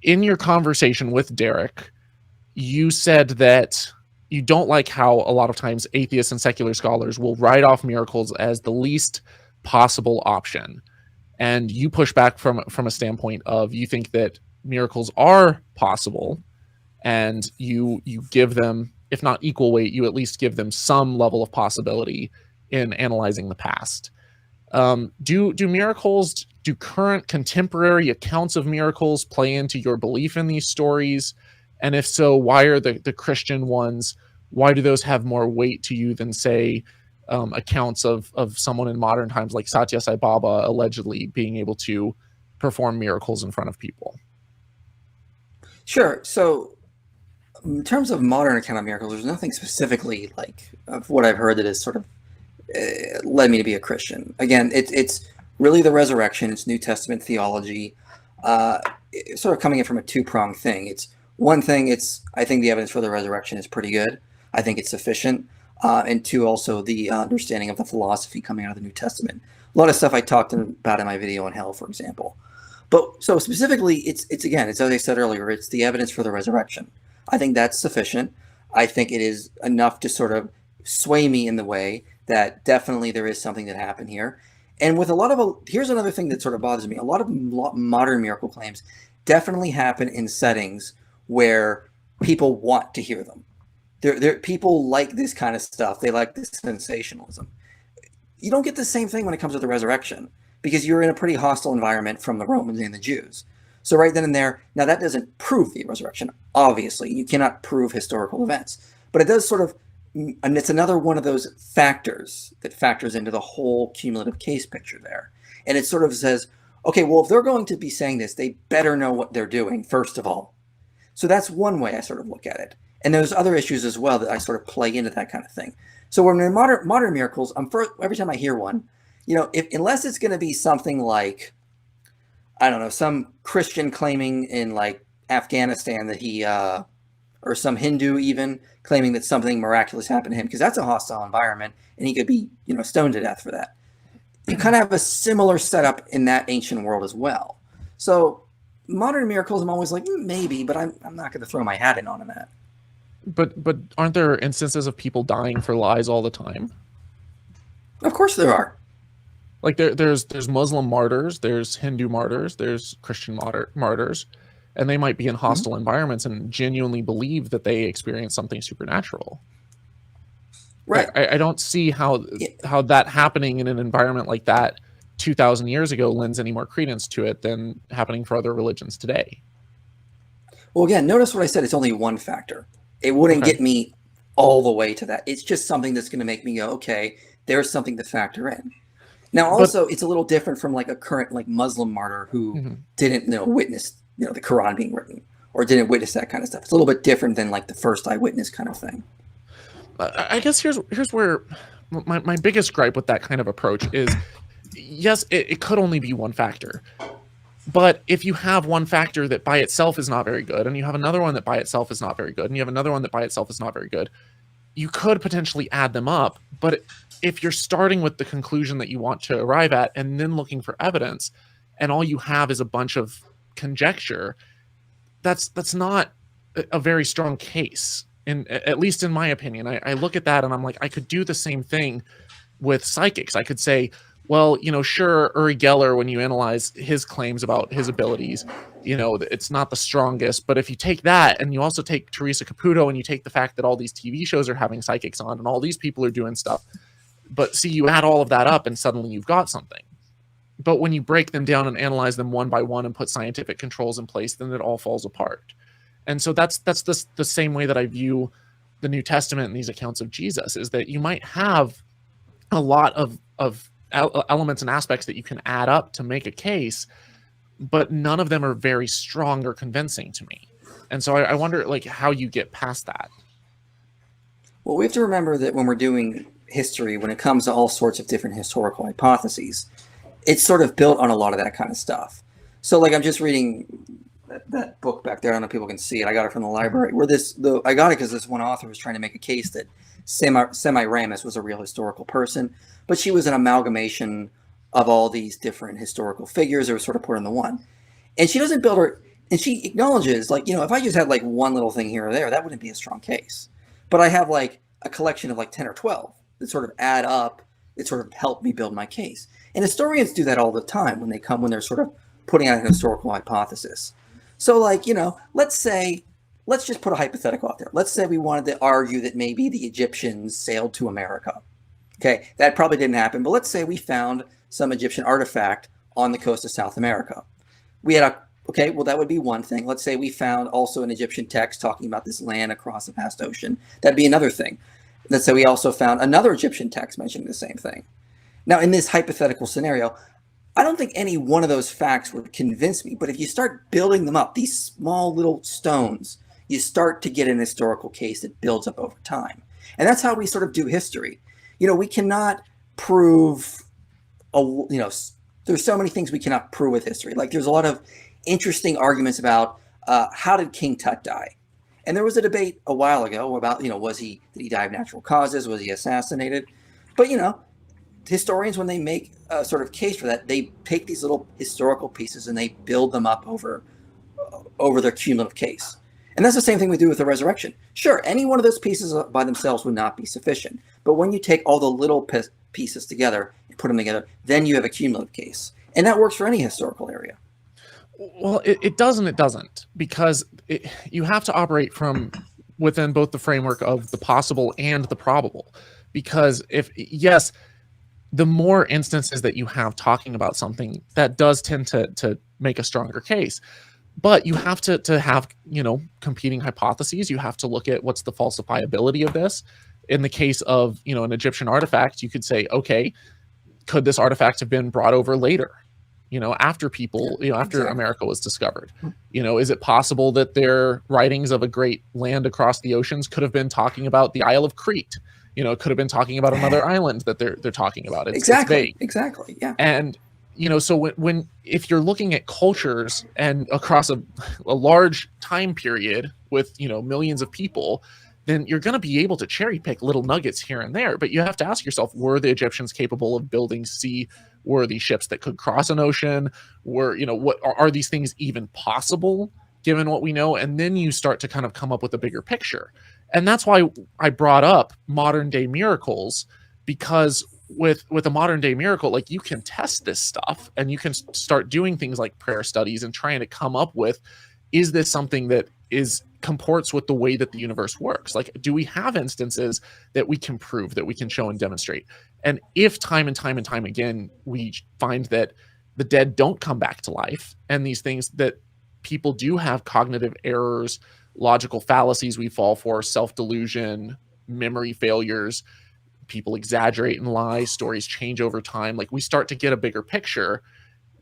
in your conversation with Derek, you said that you don't like how a lot of times atheists and secular scholars will write off miracles as the least possible option. And you push back from a standpoint of, you think that miracles are possible, and you give them, if not equal weight, you at least give them some level of possibility in analyzing the past. Do miracles, do current contemporary accounts of miracles play into your belief in these stories? And if so, why are the Christian ones, why do those have more weight to you than, say, accounts of someone in modern times like Satya Sai Baba allegedly being able to perform miracles in front of people? Sure. So in terms of modern account of miracles, there's nothing specifically like of what I've heard that has sort of led me to be a Christian. Again, it's really the resurrection. It's New Testament theology, sort of coming in from a two-pronged thing. It's one thing, I think the evidence for the resurrection is pretty good. I think it's sufficient. And two, also the understanding of the philosophy coming out of the New Testament. A lot of stuff I talked about in my video on hell, for example. But so specifically, it's again, it's as I said earlier, it's the evidence for the resurrection. I think that's sufficient. I think it is enough to sort of sway me in the way that definitely there is something that happened here. And with a lot of, here's another thing that sort of bothers me. A lot of modern miracle claims definitely happen in settings where people want to hear them. People like this kind of stuff. They like this sensationalism. You don't get the same thing when it comes to the resurrection because you're in a pretty hostile environment from the Romans and the Jews. So right then and there, now that doesn't prove the resurrection. Obviously, you cannot prove historical events, but it does sort of, and it's another one of those factors that factors into the whole cumulative case picture there. And it sort of says, okay, well, if they're going to be saying this, they better know what they're doing, first of all. So that's one way I sort of look at it. And there's other issues as well that I sort of play into that kind of thing. So when in modern miracles, every time I hear one, unless it's going to be something like, I don't know, some Christian claiming in like Afghanistan that he, or some Hindu even claiming that something miraculous happened to him, because that's a hostile environment and he could be, stoned to death for that. You kind of have a similar setup in that ancient world as well. So modern miracles, I'm always like, maybe, but I'm not going to throw my hat in on that. But aren't there instances of people dying for lies all the time? Of course there are. Like there's Muslim martyrs, there's Hindu martyrs, there's Christian martyrs, and they might be in hostile environments and genuinely believe that they experience something supernatural. Right. I don't see how that happening in an environment like that 2,000 years ago lends any more credence to it than happening for other religions today. Well, again, notice what I said. It's only one factor. It wouldn't get me all the way to that. It's just something that's going to make me go, okay, there's something to factor in. Now, also, it's a little different from like a current like Muslim martyr who didn't witness the Quran being written or didn't witness that kind of stuff. It's a little bit different than like the first eyewitness kind of thing. I guess here's where my biggest gripe with that kind of approach is, yes, it could only be one factor. But if you have one factor that by itself is not very good, and you have another one that by itself is not very good, and you have another one that by itself is not very good, you could potentially add them up. But if you're starting with the conclusion that you want to arrive at and then looking for evidence, and all you have is a bunch of conjecture, that's not a very strong case. At least in my opinion, I look at that and I'm like, I could do the same thing with psychics. I could say, well, sure, Uri Geller, when you analyze his claims about his abilities, it's not the strongest. But if you take that and you also take Teresa Caputo and you take the fact that all these TV shows are having psychics on and all these people are doing stuff, but see, you add all of that up and suddenly you've got something. But when you break them down and analyze them one by one and put scientific controls in place, then it all falls apart. And so that's the same way that I view the New Testament and these accounts of Jesus, is that you might have a lot of elements and aspects that you can add up to make a case, but none of them are very strong or convincing to me. And so I wonder like how you get past that. Well, we have to remember that when we're doing history, when it comes to all sorts of different historical hypotheses, it's sort of built on a lot of that kind of stuff. So like I'm just reading that book back there. I don't know if people can see it. I got it from the library. I got it because this one author was trying to make a case that Semiramis was a real historical person, but she was an amalgamation of all these different historical figures that were sort of put into one. And she doesn't build her, and she acknowledges, like, if I just had like one little thing here or there, that wouldn't be a strong case. But I have like a collection of like 10 or 12 that sort of add up, that sort of help me build my case. And historians do that all the time when they're sort of putting out an historical hypothesis. So like, let's just put a hypothetical out there. Let's say we wanted to argue that maybe the Egyptians sailed to America. Okay, that probably didn't happen, but let's say we found some Egyptian artifact on the coast of South America. That would be one thing. Let's say we found also an Egyptian text talking about this land across the vast ocean. That'd be another thing. Let's say we also found another Egyptian text mentioning the same thing. Now, in this hypothetical scenario, I don't think any one of those facts would convince me, but if you start building them up, these small little stones, you start to get an historical case that builds up over time. And that's how we sort of do history. We cannot prove, there's so many things we cannot prove with history. Like there's a lot of interesting arguments about how did King Tut die? And there was a debate a while ago about, did he die of natural causes? Was he assassinated? But, historians, when they make a sort of case for that, they take these little historical pieces and they build them up over their cumulative case. And that's the same thing we do with the resurrection. Sure, any one of those pieces by themselves would not be sufficient. But when you take all the little pieces together and put them together, then you have a cumulative case. And that works for any historical area. Well, it does and it doesn't, because you have to operate from within both the framework of the possible and the probable. Because if, yes, the more instances that you have talking about something, that does tend to make a stronger case. But you have to have, competing hypotheses. You have to look at what's the falsifiability of this. In the case of, an Egyptian artifact, you could say, okay, could this artifact have been brought over later? After people, after America was discovered, is it possible that their writings of a great land across the oceans could have been talking about the Isle of Crete? It could have been talking about another island that they're talking about. It's vague. Exactly. Yeah. And, so if you're looking at cultures and across a large time period with, millions of people, then you're going to be able to cherry pick little nuggets here and there. But you have to ask yourself, were the Egyptians capable of building seaworthy ships that could cross an ocean? What are these things even possible given what we know? And then you start to kind of come up with a bigger picture. And that's why I brought up modern day miracles, because with a modern day miracle, like, you can test this stuff and you can start doing things like prayer studies and trying to come up with, is this something that comports with the way that the universe works? Like, do we have instances that we can prove, that we can show and demonstrate? And if time and time and time again, we find that the dead don't come back to life, and these things that people do have cognitive errors, logical fallacies we fall for, self-delusion, memory failures, people exaggerate and lie, stories change over time, like, we start to get a bigger picture.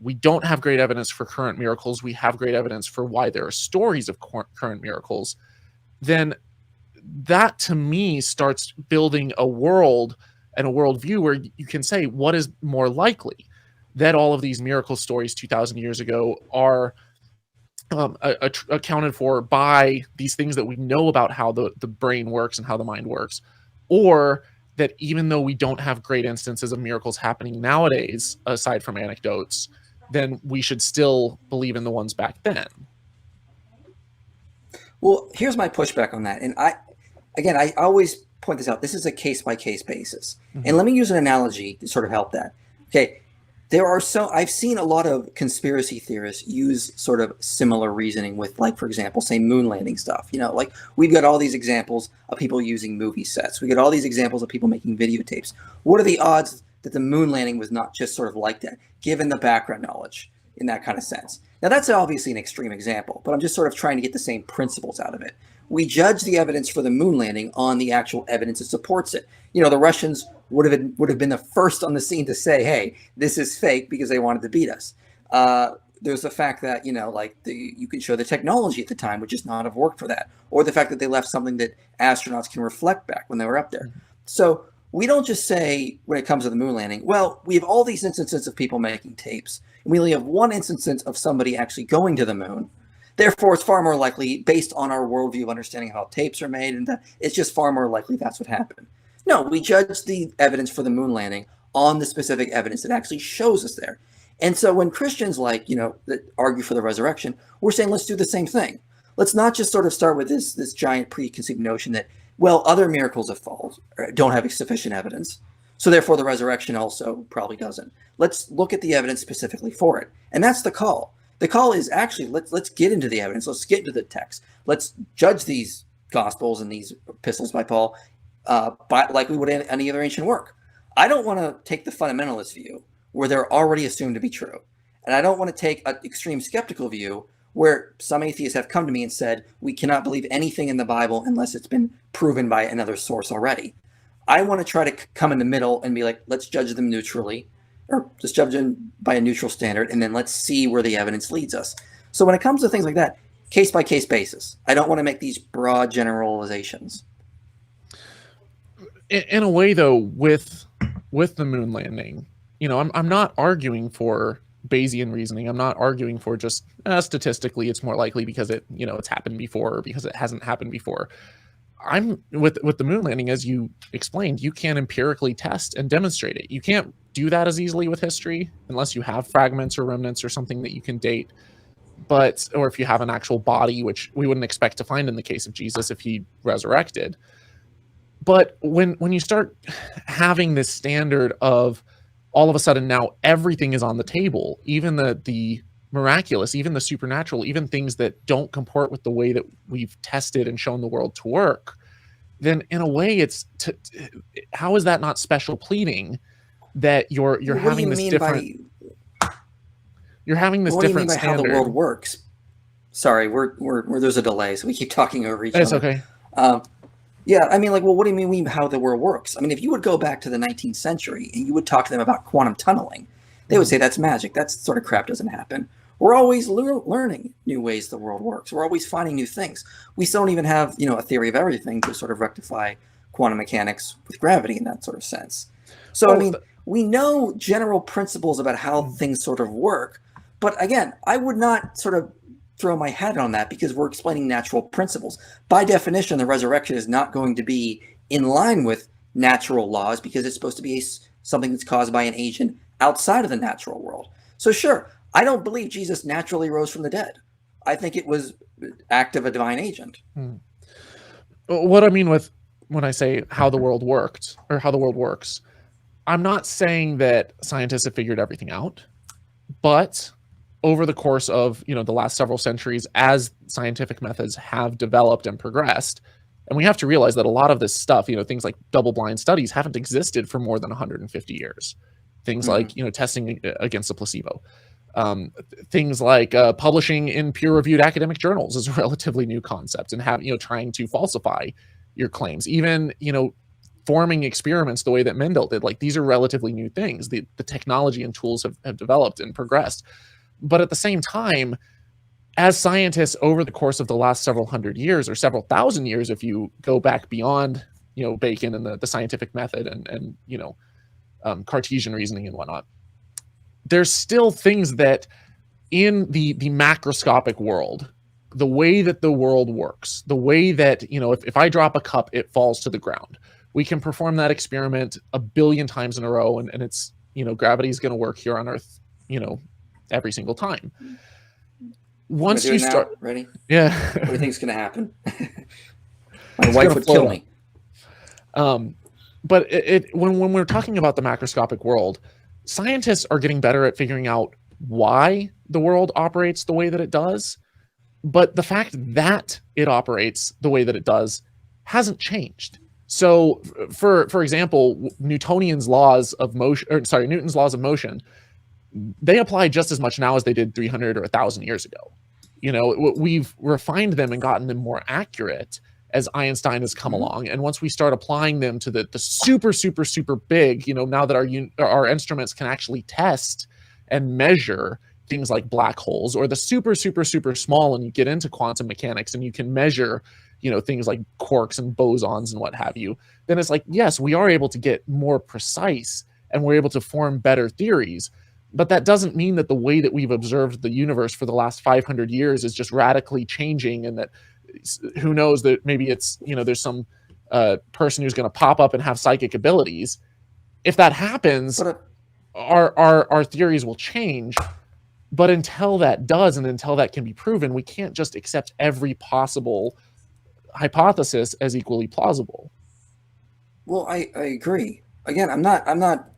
We don't have great evidence for current miracles. We have great evidence for why there are stories of current miracles. Then that, to me, starts building a world and a worldview where you can say, what is more likely? That all of these miracle stories 2,000 years ago are accounted for by these things that we know about how the brain works and how the mind works, or that even though we don't have great instances of miracles happening nowadays, aside from anecdotes, then we should still believe in the ones back then. Well, here's my pushback on that. And I always point this out. This is a case-by-case basis. Mm-hmm. And let me use an analogy to sort of help that. Okay. I've seen a lot of conspiracy theorists use sort of similar reasoning with, like, for example, say moon landing stuff. Like, we've got all these examples of people using movie sets. We got all these examples of people making videotapes. What are the odds that the moon landing was not just sort of like that, given the background knowledge in that kind of sense? Now, that's obviously an extreme example, but I'm just sort of trying to get the same principles out of it. We judge the evidence for the moon landing on the actual evidence that supports it. The Russians would have been the first on the scene to say, hey, this is fake, because they wanted to beat us. There's the fact that, you can show the technology at the time would just not have worked for that, or the fact that they left something that astronauts can reflect back when they were up there. So we don't just say, when it comes to the moon landing, well, we have all these instances of people making tapes, and we only have one instance of somebody actually going to the moon. Therefore, it's far more likely, based on our worldview of understanding how tapes are made, and that it's just far more likely that's what happened. No, we judge the evidence for the moon landing on the specific evidence that actually shows us there. And so when Christians, that argue for the resurrection, we're saying, let's do the same thing. Let's not just sort of start with this giant preconceived notion that, well, other miracles have fallen, don't have sufficient evidence, so therefore the resurrection also probably doesn't. Let's look at the evidence specifically for it. And that's the call. The call is actually, let's get into the evidence. Let's get into the text. Let's judge these Gospels and these epistles by Paul like we would any other ancient work. I don't want to take the fundamentalist view where they're already assumed to be true. And I don't want to take an extreme skeptical view where some atheists have come to me and said, we cannot believe anything in the Bible unless it's been proven by another source already. I want to try to come in the middle and be like, let's judge them neutrally, or just judge them by a neutral standard, and then let's see where the evidence leads us. So when it comes to things like that, case-by-case basis. I don't want to make these broad generalizations. In a way, though, with the moon landing, I'm not arguing for Bayesian reasoning. I'm not arguing for just statistically it's more likely because it's happened before, or because it hasn't happened before. I'm with the moon landing, as you explained, you can empirically test and demonstrate it. You can't do that as easily with history unless you have fragments or remnants or something that you can date. Or if you have an actual body, which we wouldn't expect to find in the case of Jesus if he resurrected. But when you start having this standard of all of a sudden now everything is on the table, even the miraculous, even the supernatural, even things that don't comport with the way that we've tested and shown the world to work, then in a way how is that not special pleading that you're Well, having this different you're having this what do you mean different by how the standard? world works? Sorry, we're there's a delay, so we keep talking over each It's other. okay. Yeah, I mean, like, well, what do you mean how the world works? I mean, if you would go back to the 19th century and you would talk to them about quantum tunneling, they would say that's magic. That sort of crap doesn't happen. We're always learning new ways the world works. We're always finding new things. We still don't even have, a theory of everything to sort of rectify quantum mechanics with gravity in that sort of sense. So, I mean, we know general principles about how things sort of work. But again, I would not sort of throw my hat on that because we're explaining natural principles. By definition, the resurrection is not going to be in line with natural laws because it's supposed to be something that's caused by an agent outside of the natural world. So sure, I don't believe Jesus naturally rose from the dead. I think it was act of a divine agent. What I mean when I say how the world worked or how the world works, I'm not saying that scientists have figured everything out, but over the course of the last several centuries, as scientific methods have developed and progressed, and we have to realize that a lot of this stuff, things like double-blind studies haven't existed for more than 150 years. Things like testing against a placebo, things like publishing in peer-reviewed academic journals is a relatively new concept, and trying to falsify your claims, even forming experiments the way that Mendel did. Like, these are relatively new things. The technology and tools have developed and progressed. But at the same time, as scientists over the course of the last several hundred years or several thousand years, if you go back beyond, Bacon and the scientific method and Cartesian reasoning and whatnot, there's still things that in the macroscopic world, the way that the world works, the way that, if I drop a cup, it falls to the ground. We can perform that experiment a billion times in a row, and it's, gravity is going to work here on Earth, every single time. Once you start, ready? Yeah. What do you think is going to happen? My wife would kill me. But when we're talking about the macroscopic world, scientists are getting better at figuring out why the world operates the way that it does. But the fact that it operates the way that it does hasn't changed. So, for example, Newton's laws of motion, they apply just as much now as they did 300 or 1,000 years ago. We've refined them and gotten them more accurate as Einstein has come along. And once we start applying them to the super, super, super big, now that our instruments can actually test and measure things like black holes, or the super, super, super small, and you get into quantum mechanics and you can measure, things like quarks and bosons and what have you, then it's like, yes, we are able to get more precise and we're able to form better theories. But that doesn't mean that the way that we've observed the universe for the last 500 years is just radically changing, and that who knows that maybe it's, there's some person who's going to pop up and have psychic abilities. If that happens, our theories will change. But until that does, and until that can be proven, we can't just accept every possible hypothesis as equally plausible. Well, I agree. Again, I'm not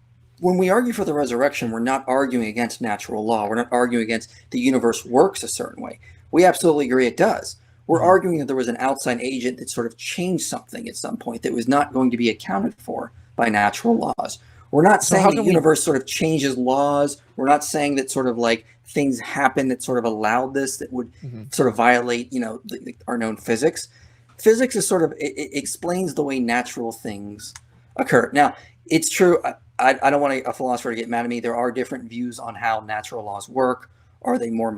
when we argue for the resurrection, we're not arguing against natural law. We're not arguing against the universe works a certain way. We absolutely agree it does. We're arguing that there was an outside agent that sort of changed something at some point that was not going to be accounted for by natural laws. We're not saying the universe sort of changes laws. We're not saying that sort of like things happen that sort of allowed this, that would sort of violate, our known physics. Physics is sort of, it explains the way natural things occur. Now, it's true. I don't want a philosopher to get mad at me. There are different views on how natural laws work. Are they more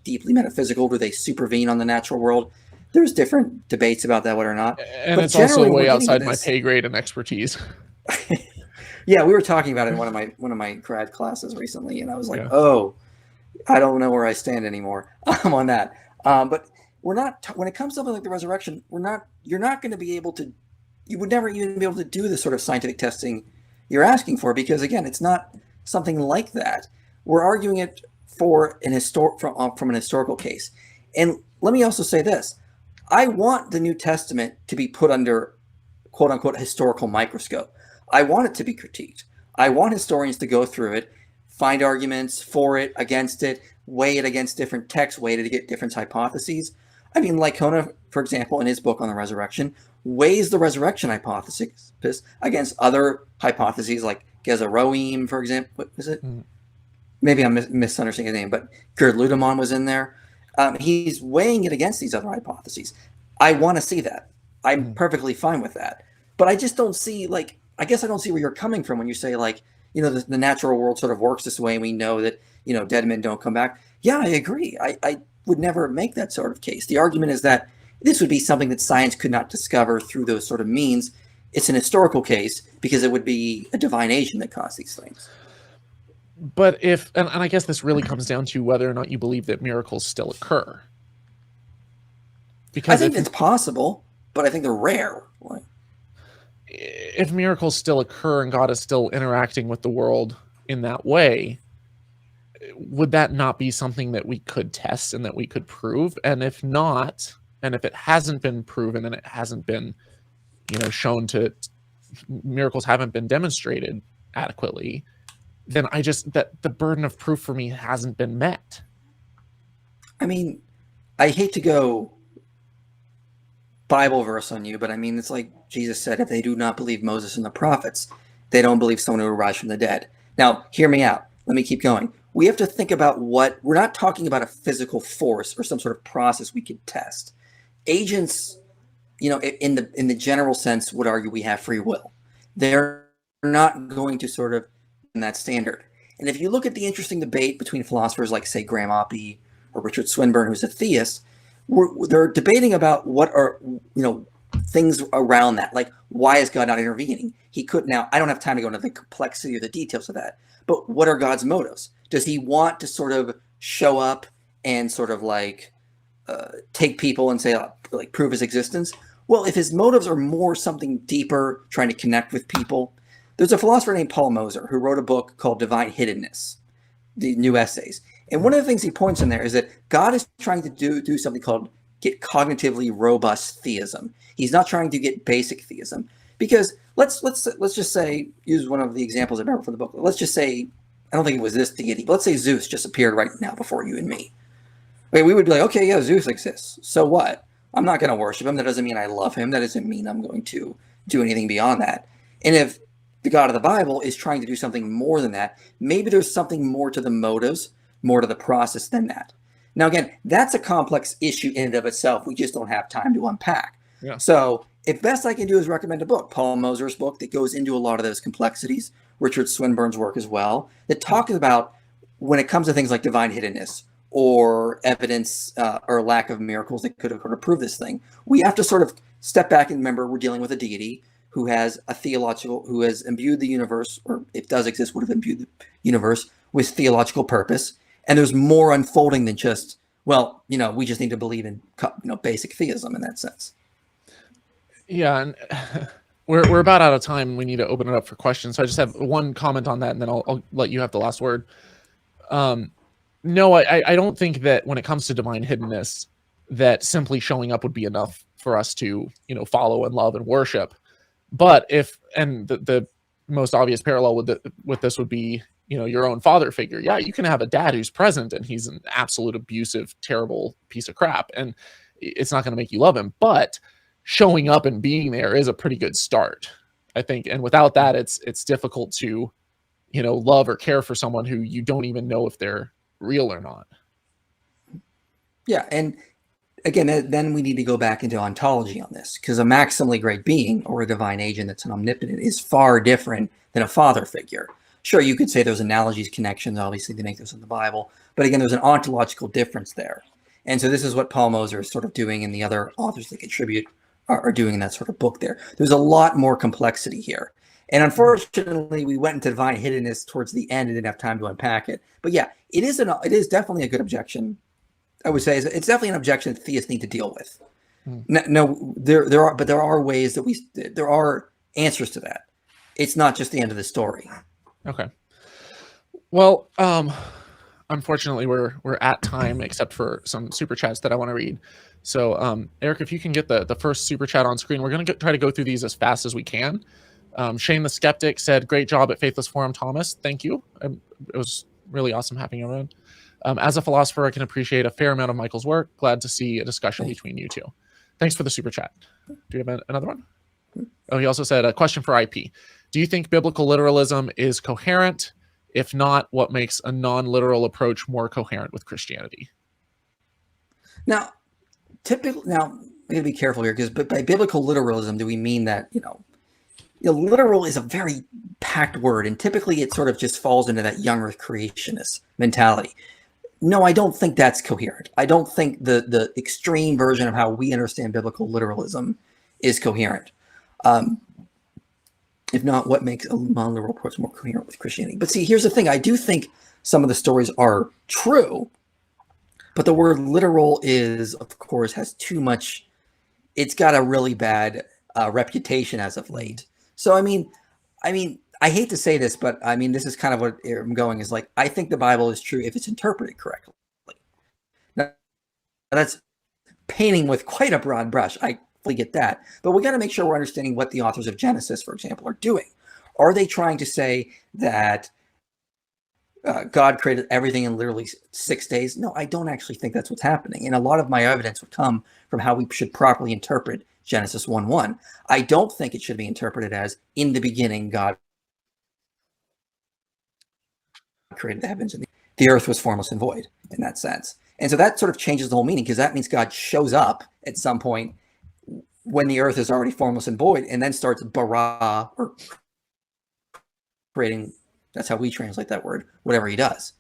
deeply metaphysical? Do they supervene on the natural world? There's different debates about that, whether or not. And it's also way outside my pay grade and expertise. Yeah, we were talking about it in one of my grad classes recently, and I was like, oh, I don't know where I stand anymore. I'm on that. But we're not, when it comes to something like the resurrection, you're not going to be able to, you would never even be able to do the sort of scientific testing you're asking for, because again, it's not something like that. We're arguing it for from an historical case. And let me also say this. I want the New Testament to be put under quote unquote historical microscope. I want it to be critiqued. I want historians to go through it, find arguments for it, against it, weigh it against different texts, weigh it to get different hypotheses. I mean, like Kona, for example, in his book on the resurrection, weighs the resurrection hypothesis against other hypotheses like Gezeroim, for example. What was it? Maybe I'm misunderstanding his name, but Gerd Ludemann was in there. He's weighing it against these other hypotheses. I want to see that. I'm perfectly fine with that. But I just don't see, like, I guess I don't see where you're coming from when you say, like, you know, the natural world sort of works this way and we know that, you know, dead men don't come back. Yeah, I agree. I would never make that sort of case. The argument is that this would be something that science could not discover through those sort of means. It's an historical case because it would be a divine agent that caused these things. But if, and I guess this really comes down to whether or not you believe that miracles still occur. Because I think it's possible, but I think they're rare. If miracles still occur and God is still interacting with the world in that way, would that not be something that we could test and that we could prove? And if not, and if it hasn't been proven and it hasn't been, you know, shown to, miracles haven't been demonstrated adequately, then I just, that the burden of proof for me hasn't been met. I mean, I hate to go Bible verse on you, but I mean, it's like Jesus said, if they do not believe Moses and the prophets, they don't believe someone who will rise from the dead. Now, hear me out. Let me keep going. We have to think about what, we're not talking about a physical force or some sort of process we could test. Agents, you know, in the general sense would argue we have free will. They're not going to sort of in that standard. And if you look at the interesting debate between philosophers like, say, Graham Oppy or Richard Swinburne, who's a theist, they're debating about what are, you know, things around that. Like, why is God not intervening? He could. Now, I don't have time to go into the complexity or the details of that, but what are God's motives? Does he want to sort of show up and sort of like take people and say, like, prove his existence? Well, if his motives are more something deeper, trying to connect with people, there's a philosopher named Paul Moser who wrote a book called Divine Hiddenness, the new essays. And one of the things he points in there is that God is trying to do something called get cognitively robust theism. He's not trying to get basic theism, because let's just say, use one of the examples I remember from the book. Let's just say, I don't think it was this deity, but let's say Zeus just appeared right now before you and me. Okay, we would be like, okay, yeah, Zeus exists. So what? I'm not going to worship him. That doesn't mean I love him. That doesn't mean I'm going to do anything beyond that. And if the God of the Bible is trying to do something more than that, maybe there's something more to the motives, more to the process than that. Now, again, that's a complex issue in and of itself. We just don't have time to unpack. Yeah. So if best I can do is recommend a book, Paul Moser's book, that goes into a lot of those complexities, Richard Swinburne's work as well, that talks about when it comes to things like divine hiddenness or evidence or lack of miracles that could have prove this thing. We have to sort of step back and remember we're dealing with a deity who has a theological, who has imbued the universe, or if does exist, would have imbued the universe with theological purpose. And there's more unfolding than just, well, you know, we just need to believe in, you know, basic theism in that sense. Yeah, and we're about out of time. We need to open it up for questions. So I just have one comment on that, and then I'll let you have the last word. No, I don't think that when it comes to divine hiddenness, that simply showing up would be enough for us to, you know, follow and love and worship. But if, and the most obvious parallel with this would be, you know, your own father figure. Yeah, you can have a dad who's present and he's an absolute abusive, terrible piece of crap, and it's not going to make you love him. But showing up and being there is a pretty good start, I think. And without that, it's difficult to, you know, love or care for someone who you don't even know if they're real or not. Yeah, and again, then we need to go back into ontology on this, because a maximally great being or a divine agent that's an omnipotent is far different than a father figure. Sure, you could say there's analogies, connections, obviously, to make this in the Bible. But again, there's an ontological difference there. And so this is what Paul Moser is sort of doing, and the other authors that contribute are doing in that sort of book there. There's a lot more complexity here. And unfortunately, we went into divine hiddenness towards the end and didn't have time to unpack it. But yeah, it is definitely a good objection. I would say it's definitely an objection that theists need to deal with. No, there are ways that there are answers to that. It's not just the end of the story. Okay. Well, unfortunately, we're at time, except for some super chats that I want to read. So, Eric, if you can get the first super chat on screen, we're going to try to go through these as fast as we can. Shane the Skeptic said, "Great job at Faithless Forum, Thomas. Thank you. It was really awesome having you around. As a philosopher, I can appreciate a fair amount of Michael's work. Glad to see a discussion between you two. Thanks for the super chat." Do you have another one? Oh, he also said, a question for IP. Do you think biblical literalism is coherent? If not, what makes a non-literal approach more coherent with Christianity? Now, we gotta be careful here, because by biblical literalism, do we mean that, literal is a very packed word, and typically it sort of just falls into that young earth creationist mentality. No, I don't think that's coherent. I don't think the extreme version of how we understand biblical literalism is coherent. If not, what makes a non-literal approach more coherent with Christianity? But see, here's the thing. I do think some of the stories are true, but the word literal is, of course, has too much. It's got a really bad reputation as of late. So, I mean, I hate to say this, but I mean, this is kind of what I'm going is like, I think the Bible is true if it's interpreted correctly. Now, that's painting with quite a broad brush. I fully get that. But we got to make sure we're understanding what the authors of Genesis, for example, are doing. Are they trying to say that God created everything in literally 6 days? No, I don't actually think that's what's happening. And a lot of my evidence would come from how we should properly interpret Genesis 1:1. I don't think it should be interpreted as, in the beginning, God created the heavens and the earth was formless and void in that sense. And so that sort of changes the whole meaning, because that means God shows up at some point when the earth is already formless and void, and then starts bara, or creating. That's how we translate that word, whatever he does.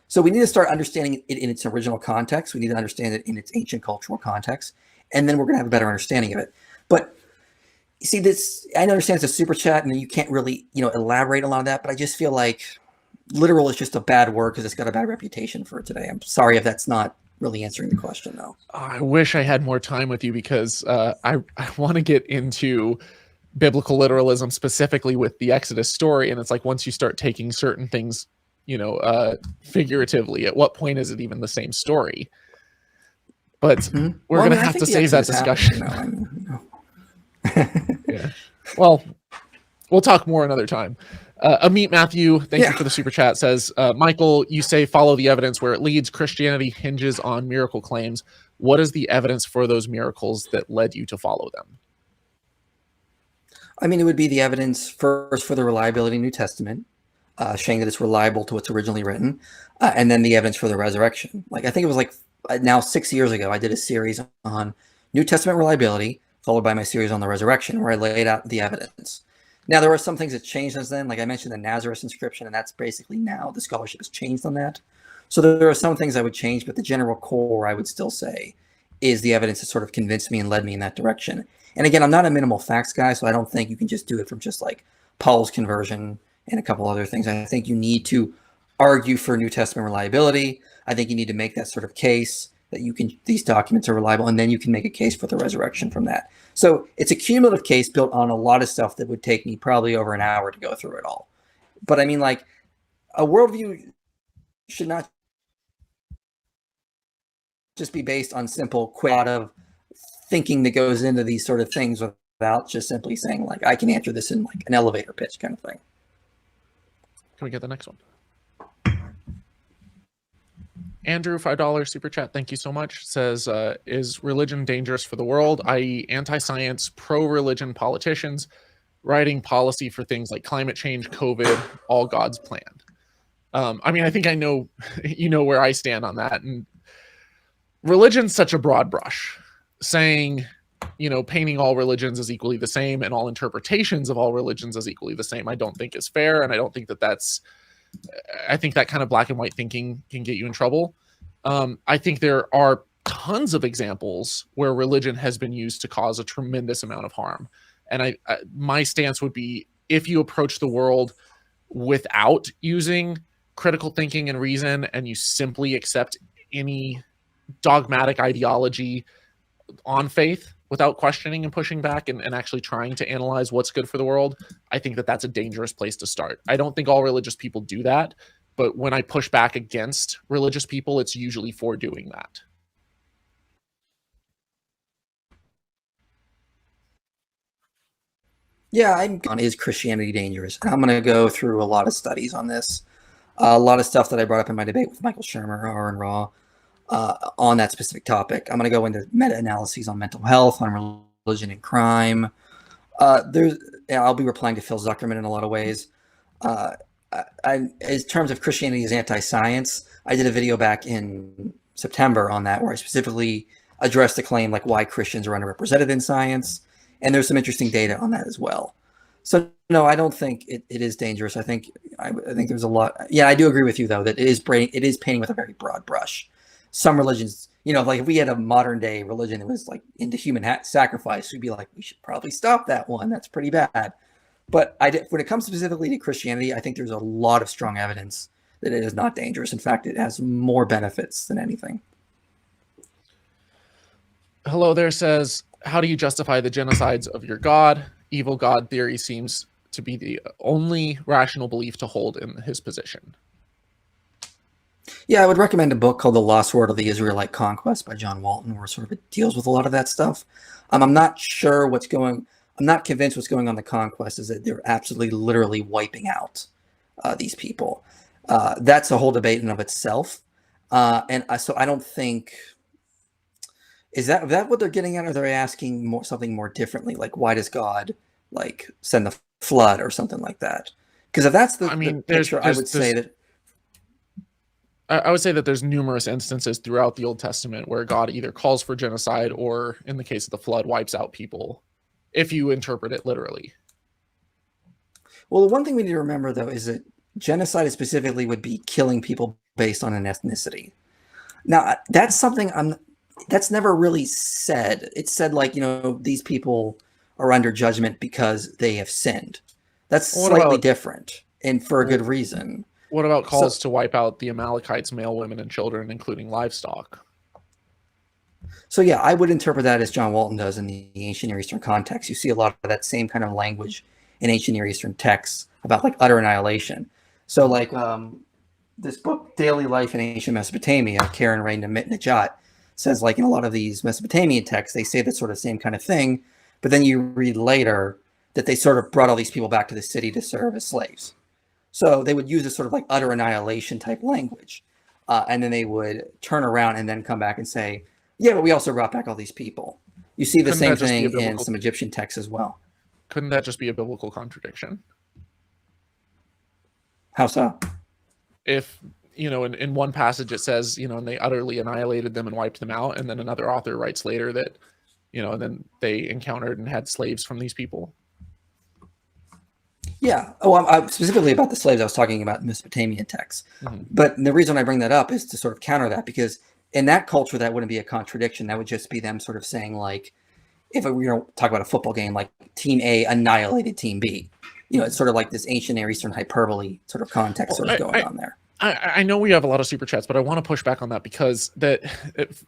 So we need to start understanding it in its original context. We need to understand it in its ancient cultural context, and then we're going to have a better understanding of it. But you see, this, I understand it's a super chat, and you can't really, elaborate a lot of that, but I just feel like literal is just a bad word because it's got a bad reputation for it today. I'm sorry if that's not really answering the question, though. I wish I had more time with you, because I want to get into biblical literalism specifically with the Exodus story. And it's like, once you start taking certain things, figuratively, at what point is it even the same story? But we're going to have to save that discussion. Yeah. Well, we'll talk more another time. Amit Matthew, thank you for the super chat, says, Michael, you say follow the evidence where it leads. Christianity hinges on miracle claims. What is the evidence for those miracles that led you to follow them? I mean, it would be the evidence first for the reliability of the New Testament, showing that it's reliable to what's originally written, and then the evidence for the resurrection. Like, I think it was like now 6 years ago, I did a series on New Testament reliability, followed by my series on the resurrection, where I laid out the evidence. Now, there are some things that changed since then. Like I mentioned the Nazareth inscription, and that's basically now the scholarship has changed on that. So there are some things I would change, but the general core, I would still say, is the evidence that sort of convinced me and led me in that direction. And again, I'm not a minimal facts guy, so I don't think you can just do it from just like Paul's conversion and a couple other things. I think you need to argue for New Testament reliability. I think you need to make that sort of case that these documents are reliable, and then you can make a case for the resurrection from that. So it's a cumulative case built on a lot of stuff that would take me probably over an hour to go through it all. But I mean, like, a worldview should not just be based on simple quad of thinking that goes into these sort of things without just simply saying, like, I can answer this in like an elevator pitch kind of thing. Can we get the next one? Andrew, $5 super chat, thank you so much, says, is religion dangerous for the world, i.e. anti-science, pro-religion politicians writing policy for things like climate change, COVID, all God's plan? I mean, I think I know, where I stand on that. And religion's such a broad brush. Saying, painting all religions as equally the same and all interpretations of all religions as equally the same, I don't think is fair. And I don't think I think that kind of black and white thinking can get you in trouble. I think there are tons of examples where religion has been used to cause a tremendous amount of harm. And my stance would be, if you approach the world without using critical thinking and reason, and you simply accept any dogmatic ideology on faith without questioning and pushing back and actually trying to analyze what's good for the world, I think that that's a dangerous place to start. I don't think all religious people do that, but when I push back against religious people, it's usually for doing that. Yeah, I'm on is Christianity dangerous? And I'm going to go through a lot of studies on this. A lot of stuff that I brought up in my debate with Michael Shermer, R and Raw, on that specific topic. I'm going to go into meta-analyses on mental health, on religion and crime. I'll be replying to Phil Zuckerman in a lot of ways. In terms of Christianity as anti-science, I did a video back in September on that where I specifically addressed the claim like why Christians are underrepresented in science, and there's some interesting data on that as well. So no, I don't think it is dangerous. I think there's a lot. Yeah, I do agree with you though that it is painting with a very broad brush. Some religions, like if we had a modern day religion that was like into human sacrifice, we'd be like, we should probably stop that one. That's pretty bad. But when it comes specifically to Christianity, I think there's a lot of strong evidence that it is not dangerous. In fact, it has more benefits than anything. Hello there says, how do you justify the genocides of your God? Evil God theory seems to be the only rational belief to hold in his position. Yeah, I would recommend a book called The Lost World of the Israelite Conquest by John Walton, where sort of it deals with a lot of that stuff. I'm not convinced what's going on in the conquest is that they're absolutely literally wiping out these people. That's a whole debate in of itself. So I don't think, is that what they're getting at? Or are they asking something more differently? Like, why does God like send the flood or something like that? Because if that's the picture, I would say that. I would say that there's numerous instances throughout the Old Testament where God either calls for genocide or, in the case of the flood, wipes out people, if you interpret it literally. Well, the one thing we need to remember, though, is that genocide specifically would be killing people based on an ethnicity. Now, that's something that's never really said. It's said like, these people are under judgment because they have sinned. That's slightly different and for a good reason. What about calls to wipe out the Amalekites, male, women, and children, including livestock? So yeah, I would interpret that as John Walton does in the ancient Near Eastern context. You see a lot of that same kind of language in ancient Near Eastern texts about like utter annihilation. So like this book, Daily Life in Ancient Mesopotamia, Karen Rain Najat, says like in a lot of these Mesopotamian texts, they say that sort of same kind of thing, but then you read later that they sort of brought all these people back to the city to serve as slaves. So they would use this sort of like utter annihilation type language. And then they would turn around and then come back and say, yeah, but we also brought back all these people. You see the same thing in some Egyptian texts as well. Couldn't that just be a biblical contradiction? How so? If, in one passage it says, and they utterly annihilated them and wiped them out. And then another author writes later that, and then they encountered and had slaves from these people. Yeah. Oh, I'm specifically about the slaves I was talking about in Mesopotamian texts. Mm-hmm. But the reason I bring that up is to sort of counter that, because in that culture, that wouldn't be a contradiction. That would just be them sort of saying, like, if we were talk about a football game, like Team A annihilated Team B. It's sort of like this ancient Near Eastern hyperbole sort of context going on there. I know we have a lot of super chats, but I want to push back on that because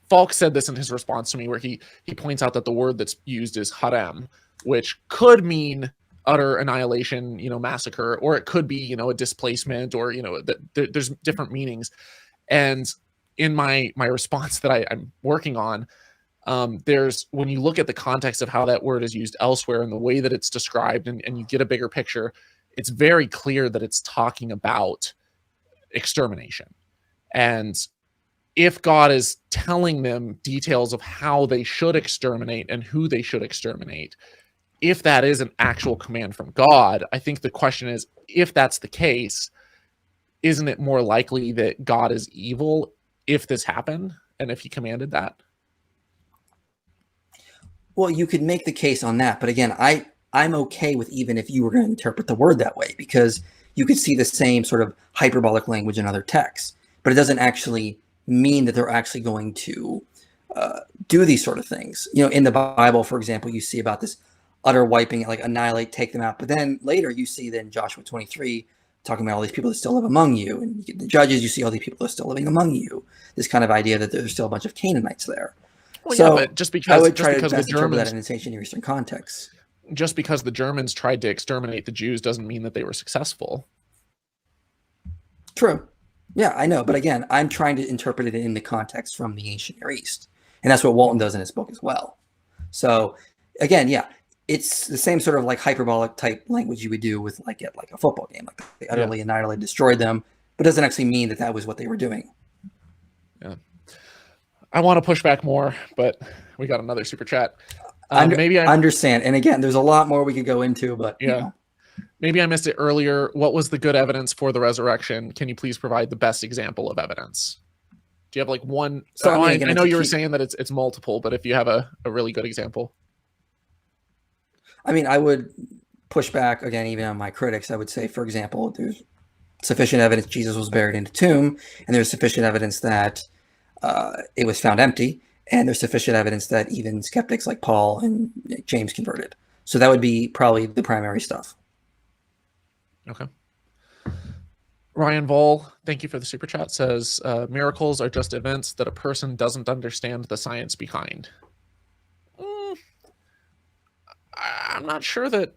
Falk said this in his response to me, where he points out that the word that's used is harem, which could mean utter annihilation, massacre, or it could be, a displacement, or, there's different meanings. And in my response that I'm working on, there's, when you look at the context of how that word is used elsewhere and the way that it's described, and you get a bigger picture, it's very clear that it's talking about extermination. And if God is telling them details of how they should exterminate and who they should exterminate, if that is an actual command from God, I think the question is, if that's the case, isn't it more likely that God is evil if this happened and if he commanded that? Well, you could make the case on that. But again, I'm okay with even if you were going to interpret the word that way, because you could see the same sort of hyperbolic language in other texts, but it doesn't actually mean that they're actually going to do these sort of things. In the Bible, for example, you see about this utter wiping, like annihilate, take them out. But then later you see then Joshua 23 talking about all these people that still live among you. And the Judges, you see all these people that are still living among you. This kind of idea that there's still a bunch of Canaanites there. Well, yeah, but just because I would try to the Germans, that in its ancient Near Eastern context. Just because the Germans tried to exterminate the Jews doesn't mean that they were successful. True. Yeah, I know. But again, I'm trying to interpret it in the context from the ancient Near East. And that's what Walton does in his book as well. So again, yeah, it's the same sort of like hyperbolic type language you would do with like at like a football game, like they utterly annihilated, destroyed them, but doesn't actually mean that that was what they were doing. Yeah. I want to push back more, but we got another super chat. Maybe I understand. And again, there's a lot more we could go into, but yeah, you know. Maybe I missed it earlier. What was the good evidence for the resurrection? Can you please provide the best example of evidence? Do you have like one? So I know you were saying that it's multiple, but if you have a really good example. I mean, I would push back again, even on my critics. I would say, for example, there's sufficient evidence Jesus was buried in a tomb, and there's sufficient evidence that it was found empty, and there's sufficient evidence that even skeptics like Paul and James converted. So that would be probably the primary stuff. Okay. Ryan Voll, thank you for the super chat, says miracles are just events that a person doesn't understand the science behind. I'm not sure that.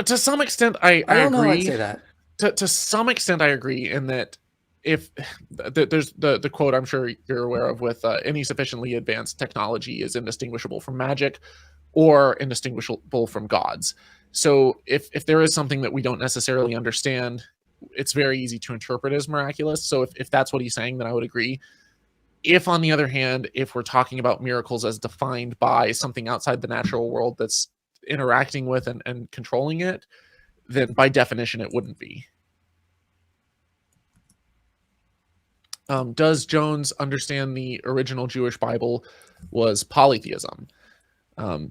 To some extent, I don't agree. know. I'd say that. To some extent, I agree in that if there's the quote I'm sure you're aware of with any sufficiently advanced technology is indistinguishable from magic or indistinguishable from gods. So if there is something that we don't necessarily understand, it's very easy to interpret as miraculous. So if that's what he's saying, then I would agree. If, on the other hand, if we're talking about miracles as defined by something outside the natural world that's interacting with and controlling it, then by definition, it wouldn't be. Does Jones understand the original Jewish Bible was polytheism?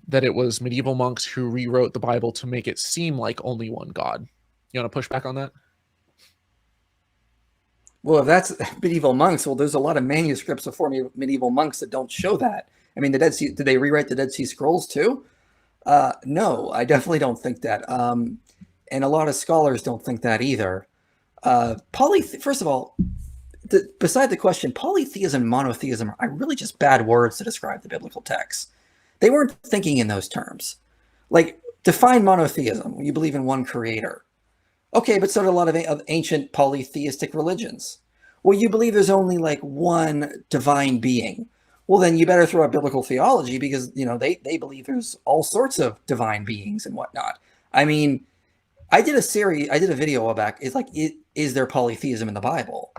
That it was medieval monks who rewrote the Bible to make it seem like only one God. You want to push back on that? Well, if that's medieval monks, well, there's a lot of manuscripts before medieval monks that don't show that. I mean, the Dead Sea, did they rewrite the Dead Sea Scrolls too? No, I definitely don't think that. And a lot of scholars don't think that either. First of all, beside the question, polytheism and monotheism are really just bad words to describe the biblical text. They weren't thinking in those terms. Like, define monotheism. You believe in one creator. Okay, but so do a lot of ancient polytheistic religions. Well, you believe there's only like one divine being. Well, then you better throw out biblical theology because, you know, they believe there's all sorts of divine beings and whatnot. I mean, I did a video a while back. It's like, is there polytheism in the Bible?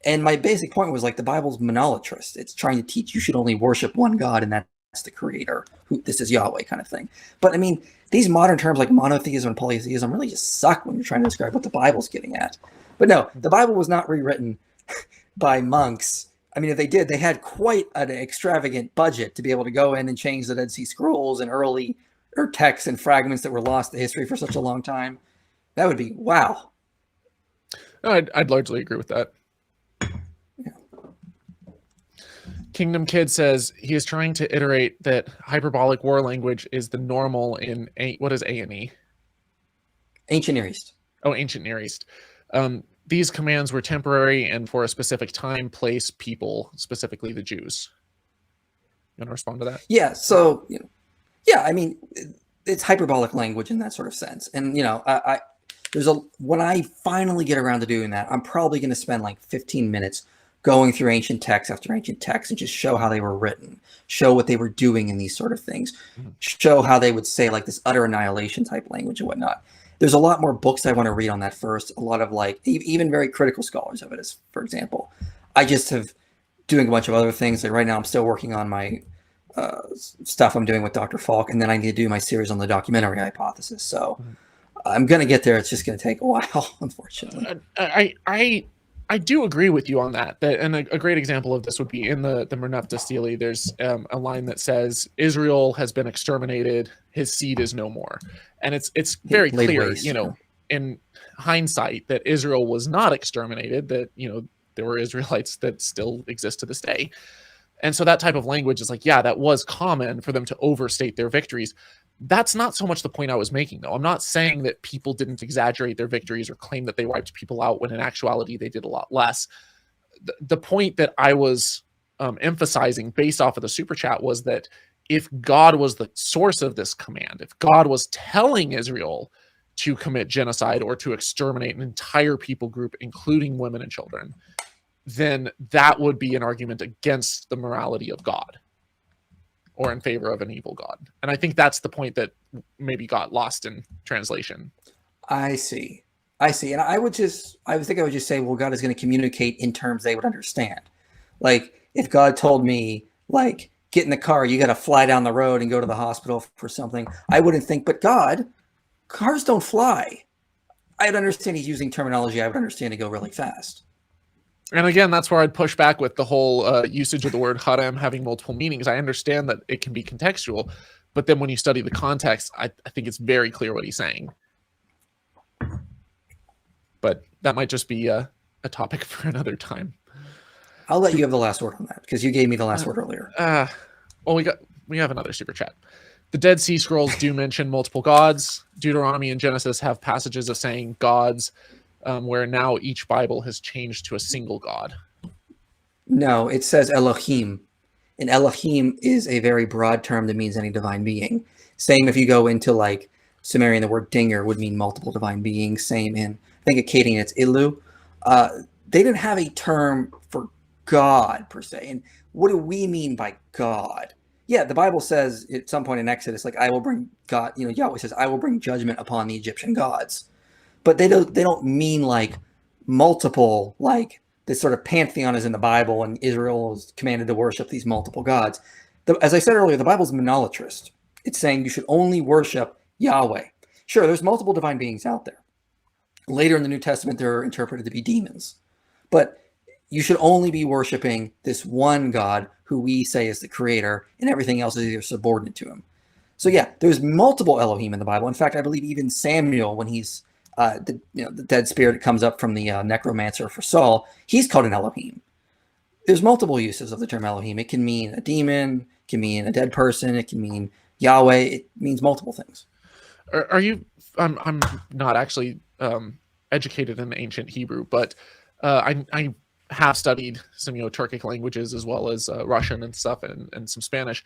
And my basic point was like, the Bible's monolattrist. It's trying to teach you should only worship one God, and that's the creator, who this is Yahweh kind of thing. But I mean, these modern terms like monotheism and polytheism really just suck when you're trying to describe what the Bible's getting at. But no, the Bible was not rewritten by monks. I mean, if they did, they had quite an extravagant budget to be able to go in and change the Dead Sea Scrolls and early texts and fragments that were lost to history for such a long time. That would be wow. I'd largely agree with that. Kingdom Kid says he is trying to iterate that hyperbolic war language is the normal in what is A&E? Ancient Near East. Oh, Ancient Near East. These commands were temporary and for a specific time, place, people, specifically the Jews. You want to respond to that? Yeah. So, yeah, I mean, it's hyperbolic language in that sort of sense. And, when I finally get around to doing that, I'm probably going to spend like 15 minutes going through ancient texts after ancient texts and just show how they were written, show what they were doing in these sort of things, show how they would say like this utter annihilation type language and whatnot. There's a lot more books I want to read on that first. A lot of like even very critical scholars of it, as for example. I just have doing a bunch of other things. Like right now I'm still working on my stuff I'm doing with Dr. Falk, and then I need to do my series on the documentary hypothesis. So I'm going to get there. It's just going to take a while, unfortunately. I do agree with you on that. And a great example of this would be in the Merneptah Stele. There's a line that says, Israel has been exterminated. His seed is no more. And it's very clear, in hindsight that Israel was not exterminated, that, there were Israelites that still exist to this day. And so that type of language is like, yeah, that was common for them to overstate their victories. That's not so much the point I was making, though. I'm not saying that people didn't exaggerate their victories or claim that they wiped people out when in actuality they did a lot less. The point that I was emphasizing based off of the super chat was that if God was the source of this command, if God was telling Israel to commit genocide or to exterminate an entire people group, including women and children, then that would be an argument against the morality of God. or in favor of an evil god. And I think that's the point that maybe got lost in translation. I see. And I would think I would just say, well, God is going to communicate in terms they would understand. Like if God told me, like, get in the car, you got to fly down the road and go to the hospital for something, I wouldn't think, but God, cars don't fly. I'd understand he's using terminology I would understand to go really fast. And again, that's where I'd push back with the whole usage of the word harem having multiple meanings. I understand that it can be contextual, but then when you study the context, I think it's very clear what he's saying. But that might just be a topic for another time. I'll let you have the last word on that because you gave me the last word earlier. Well, we have another super chat. The Dead Sea Scrolls do mention multiple gods. Deuteronomy and Genesis have passages of saying gods, where now each Bible has changed to a single god. No, it says Elohim. And Elohim is a very broad term that means any divine being. Same if you go into like Sumerian, the word dinger would mean multiple divine beings. Same in, I think Akkadian, it's Ilu. They didn't have a term for God per se. And what do we mean by God? Yeah, the Bible says at some point in Exodus, like, I will bring God, Yahweh says, I will bring judgment upon the Egyptian gods. But they don't mean like multiple, like this sort of pantheon is in the Bible and Israel is commanded to worship these multiple gods. As I said earlier, the Bible's monolattrist. It's saying you should only worship Yahweh. Sure, there's multiple divine beings out there. Later in the New Testament, they're interpreted to be demons. But you should only be worshiping this one God who we say is the creator, and everything else is either subordinate to him. So yeah, there's multiple Elohim in the Bible. In fact, I believe even Samuel, when he's the dead spirit that comes up from the necromancer for Saul, he's called an Elohim. There's multiple uses of the term Elohim. It can mean a demon, it can mean a dead person, it can mean Yahweh. It means multiple things. Are you? I'm not actually educated in ancient Hebrew, but I have studied some Turkic languages as well as Russian and stuff, and some Spanish.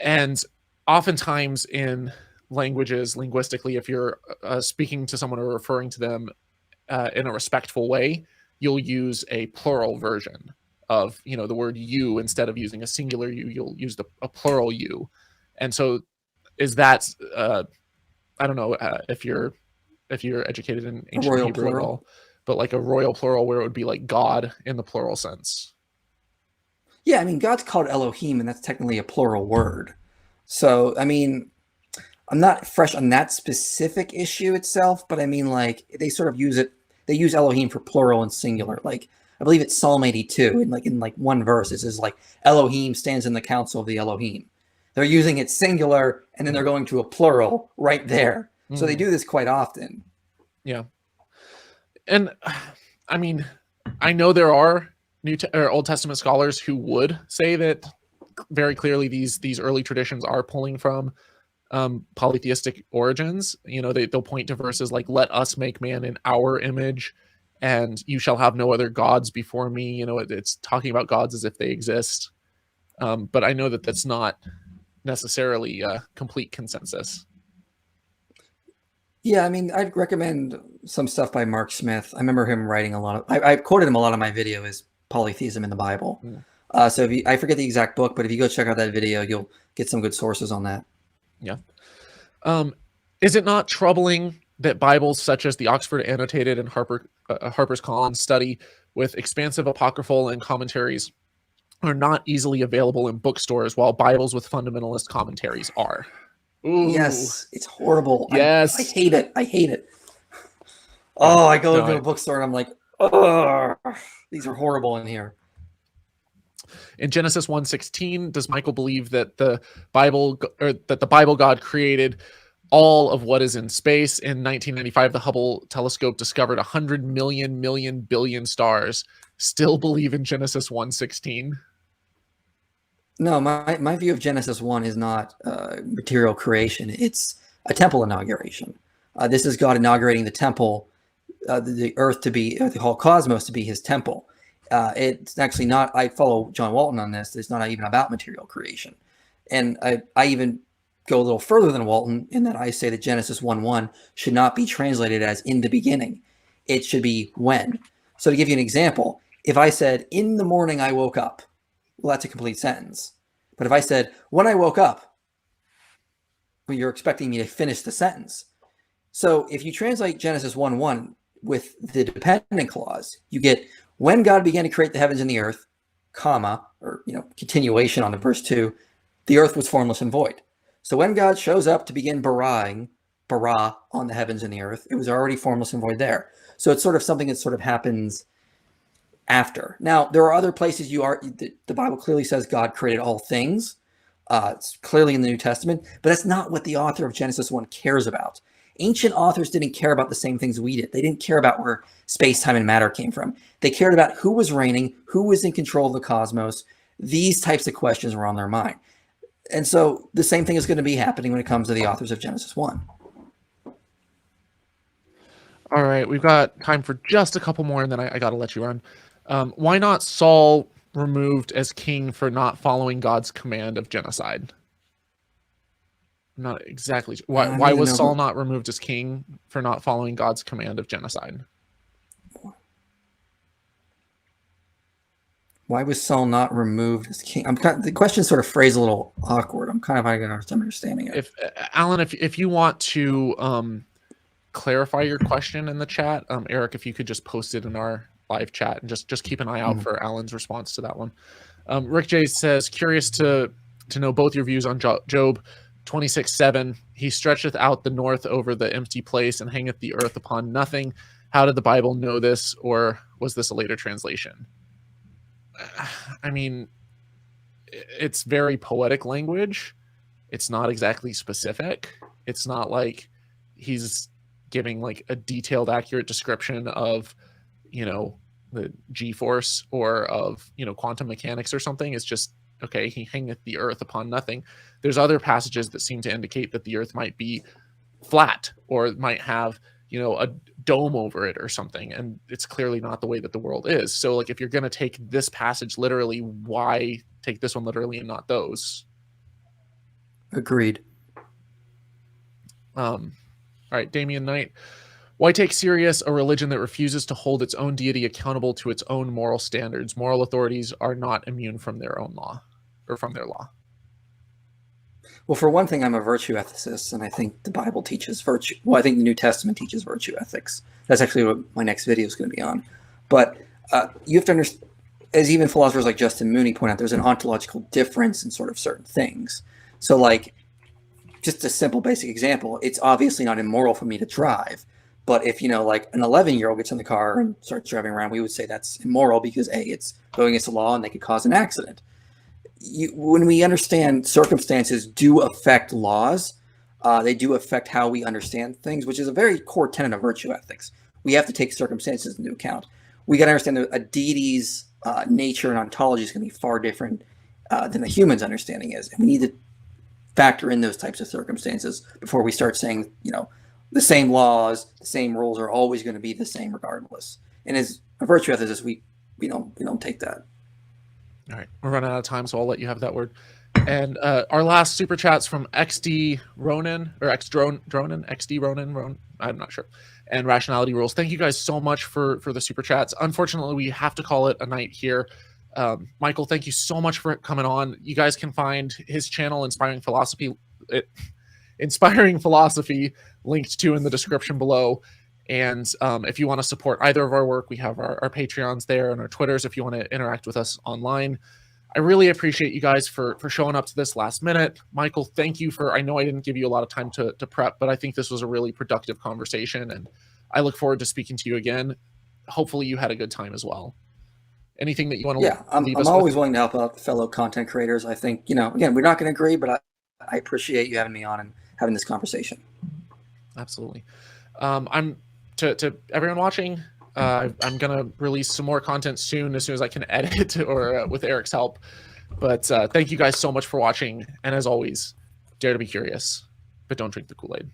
And oftentimes in languages, linguistically, if you're speaking to someone or referring to them in a respectful way, you'll use a plural version of the word you. Instead of using a singular you, you'll use a plural you. And so is that I don't know if you're educated in ancient Hebrew plural at all, but like a royal plural where it would be like God in the plural sense. Yeah, I mean, God's called Elohim, and that's technically a plural word. So, I mean, I'm not fresh on that specific issue itself, but I mean, like, they sort of use it. They use Elohim for plural and singular. Like, I believe it's Psalm 82, and in one verse, it says like Elohim stands in the council of the Elohim. They're using it singular, and then they're going to a plural right there. So they do this quite often. Yeah. And I mean, I know there are Old Testament scholars who would say that very clearly these early traditions are pulling from polytheistic origins. They'll point to verses like, let us make man in our image, and you shall have no other gods before me. It's talking about gods as if they exist. But I know that that's not necessarily a complete consensus. Yeah, I mean, I'd recommend some stuff by Mark Smith. I remember him writing a lot of, I quoted him a lot of my video is Polytheism in the Bible. So I forget the exact book, but if you go check out that video, you'll get some good sources on that. Yeah. Is it not troubling that Bibles such as the Oxford Annotated and Harper's Collins study with expansive apocryphal and commentaries are not easily available in bookstores, while Bibles with fundamentalist commentaries are? Ooh. Yes, it's horrible. Yes. I hate it. Oh, I go to a bookstore and I'm like, oh, these are horrible in here. In Genesis 1:16, does Michael believe that the Bible God created all of what is in space? In 1995, the Hubble telescope discovered 100 million billion stars. Still believe in Genesis 1:16? No, my view of Genesis 1 is not material creation. It's a temple inauguration. This is God inaugurating the temple, the earth to be, the whole cosmos to be his temple. It's actually not, I follow John Walton on this, it's not even about material creation. And I even go a little further than Walton in that I say that Genesis 1:1 should not be translated as in the beginning. It should be when. So to give you an example, if I said, in the morning I woke up, well, that's a complete sentence. But if I said, when I woke up, well, you're expecting me to finish the sentence. So if you translate Genesis 1:1 with the dependent clause, you get, when God began to create the heavens and the earth, comma, or continuation on the verse 2, the earth was formless and void. So when God shows up to begin bara on the heavens and the earth, it was already formless and void there. So it's sort of something that sort of happens after. Now, there are other places the Bible clearly says God created all things. It's clearly in the New Testament, but that's not what the author of Genesis 1 cares about. Ancient authors didn't care about the same things we did. They didn't care about where space, time, and matter came from. They cared about who was reigning, who was in control of the cosmos. These types of questions were on their mind. And so the same thing is going to be happening when it comes to the authors of Genesis 1. All right, we've got time for just a couple more, and then I got to let you run. Why not Saul removed as king for not following God's command of genocide? Not exactly. Why was Saul not removed as king for not following God's command of genocide? Why was Saul not removed as king? The question sort of phrased a little awkward. I'm kind of having a hard time understanding it. Alan, if you want to clarify your question in the chat, Eric, if you could just post it in our live chat and just keep an eye out for Alan's response to that one. Rick J says, curious to know both your views on Job 26:7. He stretcheth out the north over the empty place and hangeth the earth upon nothing. How did the Bible know this, or was this a later translation? I mean, it's very poetic language. It's not exactly specific. It's not like he's giving like a detailed, accurate description of, the G-force or of, quantum mechanics or something. It's just, okay, he hangeth the earth upon nothing. There's other passages that seem to indicate that the earth might be flat or it might have, a dome over it or something. And it's clearly not the way that the world is. So like, if you're going to take this passage literally, why take this one literally and not those? Agreed. All right, Damian Knight. Why take serious a religion that refuses to hold its own deity accountable to its own moral standards? Moral authorities are not immune from their own law or from their law. Well, for one thing, I'm a virtue ethicist, and I think the Bible teaches virtue. Well, I think the New Testament teaches virtue ethics. That's actually what my next video is going to be on. But you have to understand, as even philosophers like Justin Mooney point out, there's an ontological difference in sort of certain things. So like, just a simple basic example, it's obviously not immoral for me to drive. But if, like an 11-year-old gets in the car and starts driving around, we would say that's immoral because A, it's going against the law and they could cause an accident. When we understand circumstances do affect laws, they do affect how we understand things, which is a very core tenet of virtue ethics. We have to take circumstances into account. We got to understand that a deity's nature and ontology is going to be far different than a human's understanding is. And we need to factor in those types of circumstances before we start saying, the same laws, the same rules are always going to be the same regardless. And as a virtue ethicist, we don't take that. All right, we're running out of time, so I'll let you have that word. And our last super chats from XD Ronan or XD Ronan, I'm not sure. And Rationality Rules. Thank you guys so much for the super chats. Unfortunately, we have to call it a night here. Michael, thank you so much for coming on. You guys can find his channel, Inspiring Philosophy, linked to in the description below. And if you want to support either of our work, we have our Patreons there and our Twitters if you want to interact with us online. I really appreciate you guys for showing up to this last minute. Michael, thank you I know I didn't give you a lot of time to prep, but I think this was a really productive conversation, and I look forward to speaking to you again. Hopefully you had a good time as well. Anything that you want to leave us with? I'm always willing to help out fellow content creators. I think, again, we're not going to agree, but I appreciate you having me on and having this conversation. Absolutely. To everyone watching, I'm going to release some more content soon as I can edit or with Eric's help. But thank you guys so much for watching. And as always, dare to be curious, but don't drink the Kool-Aid.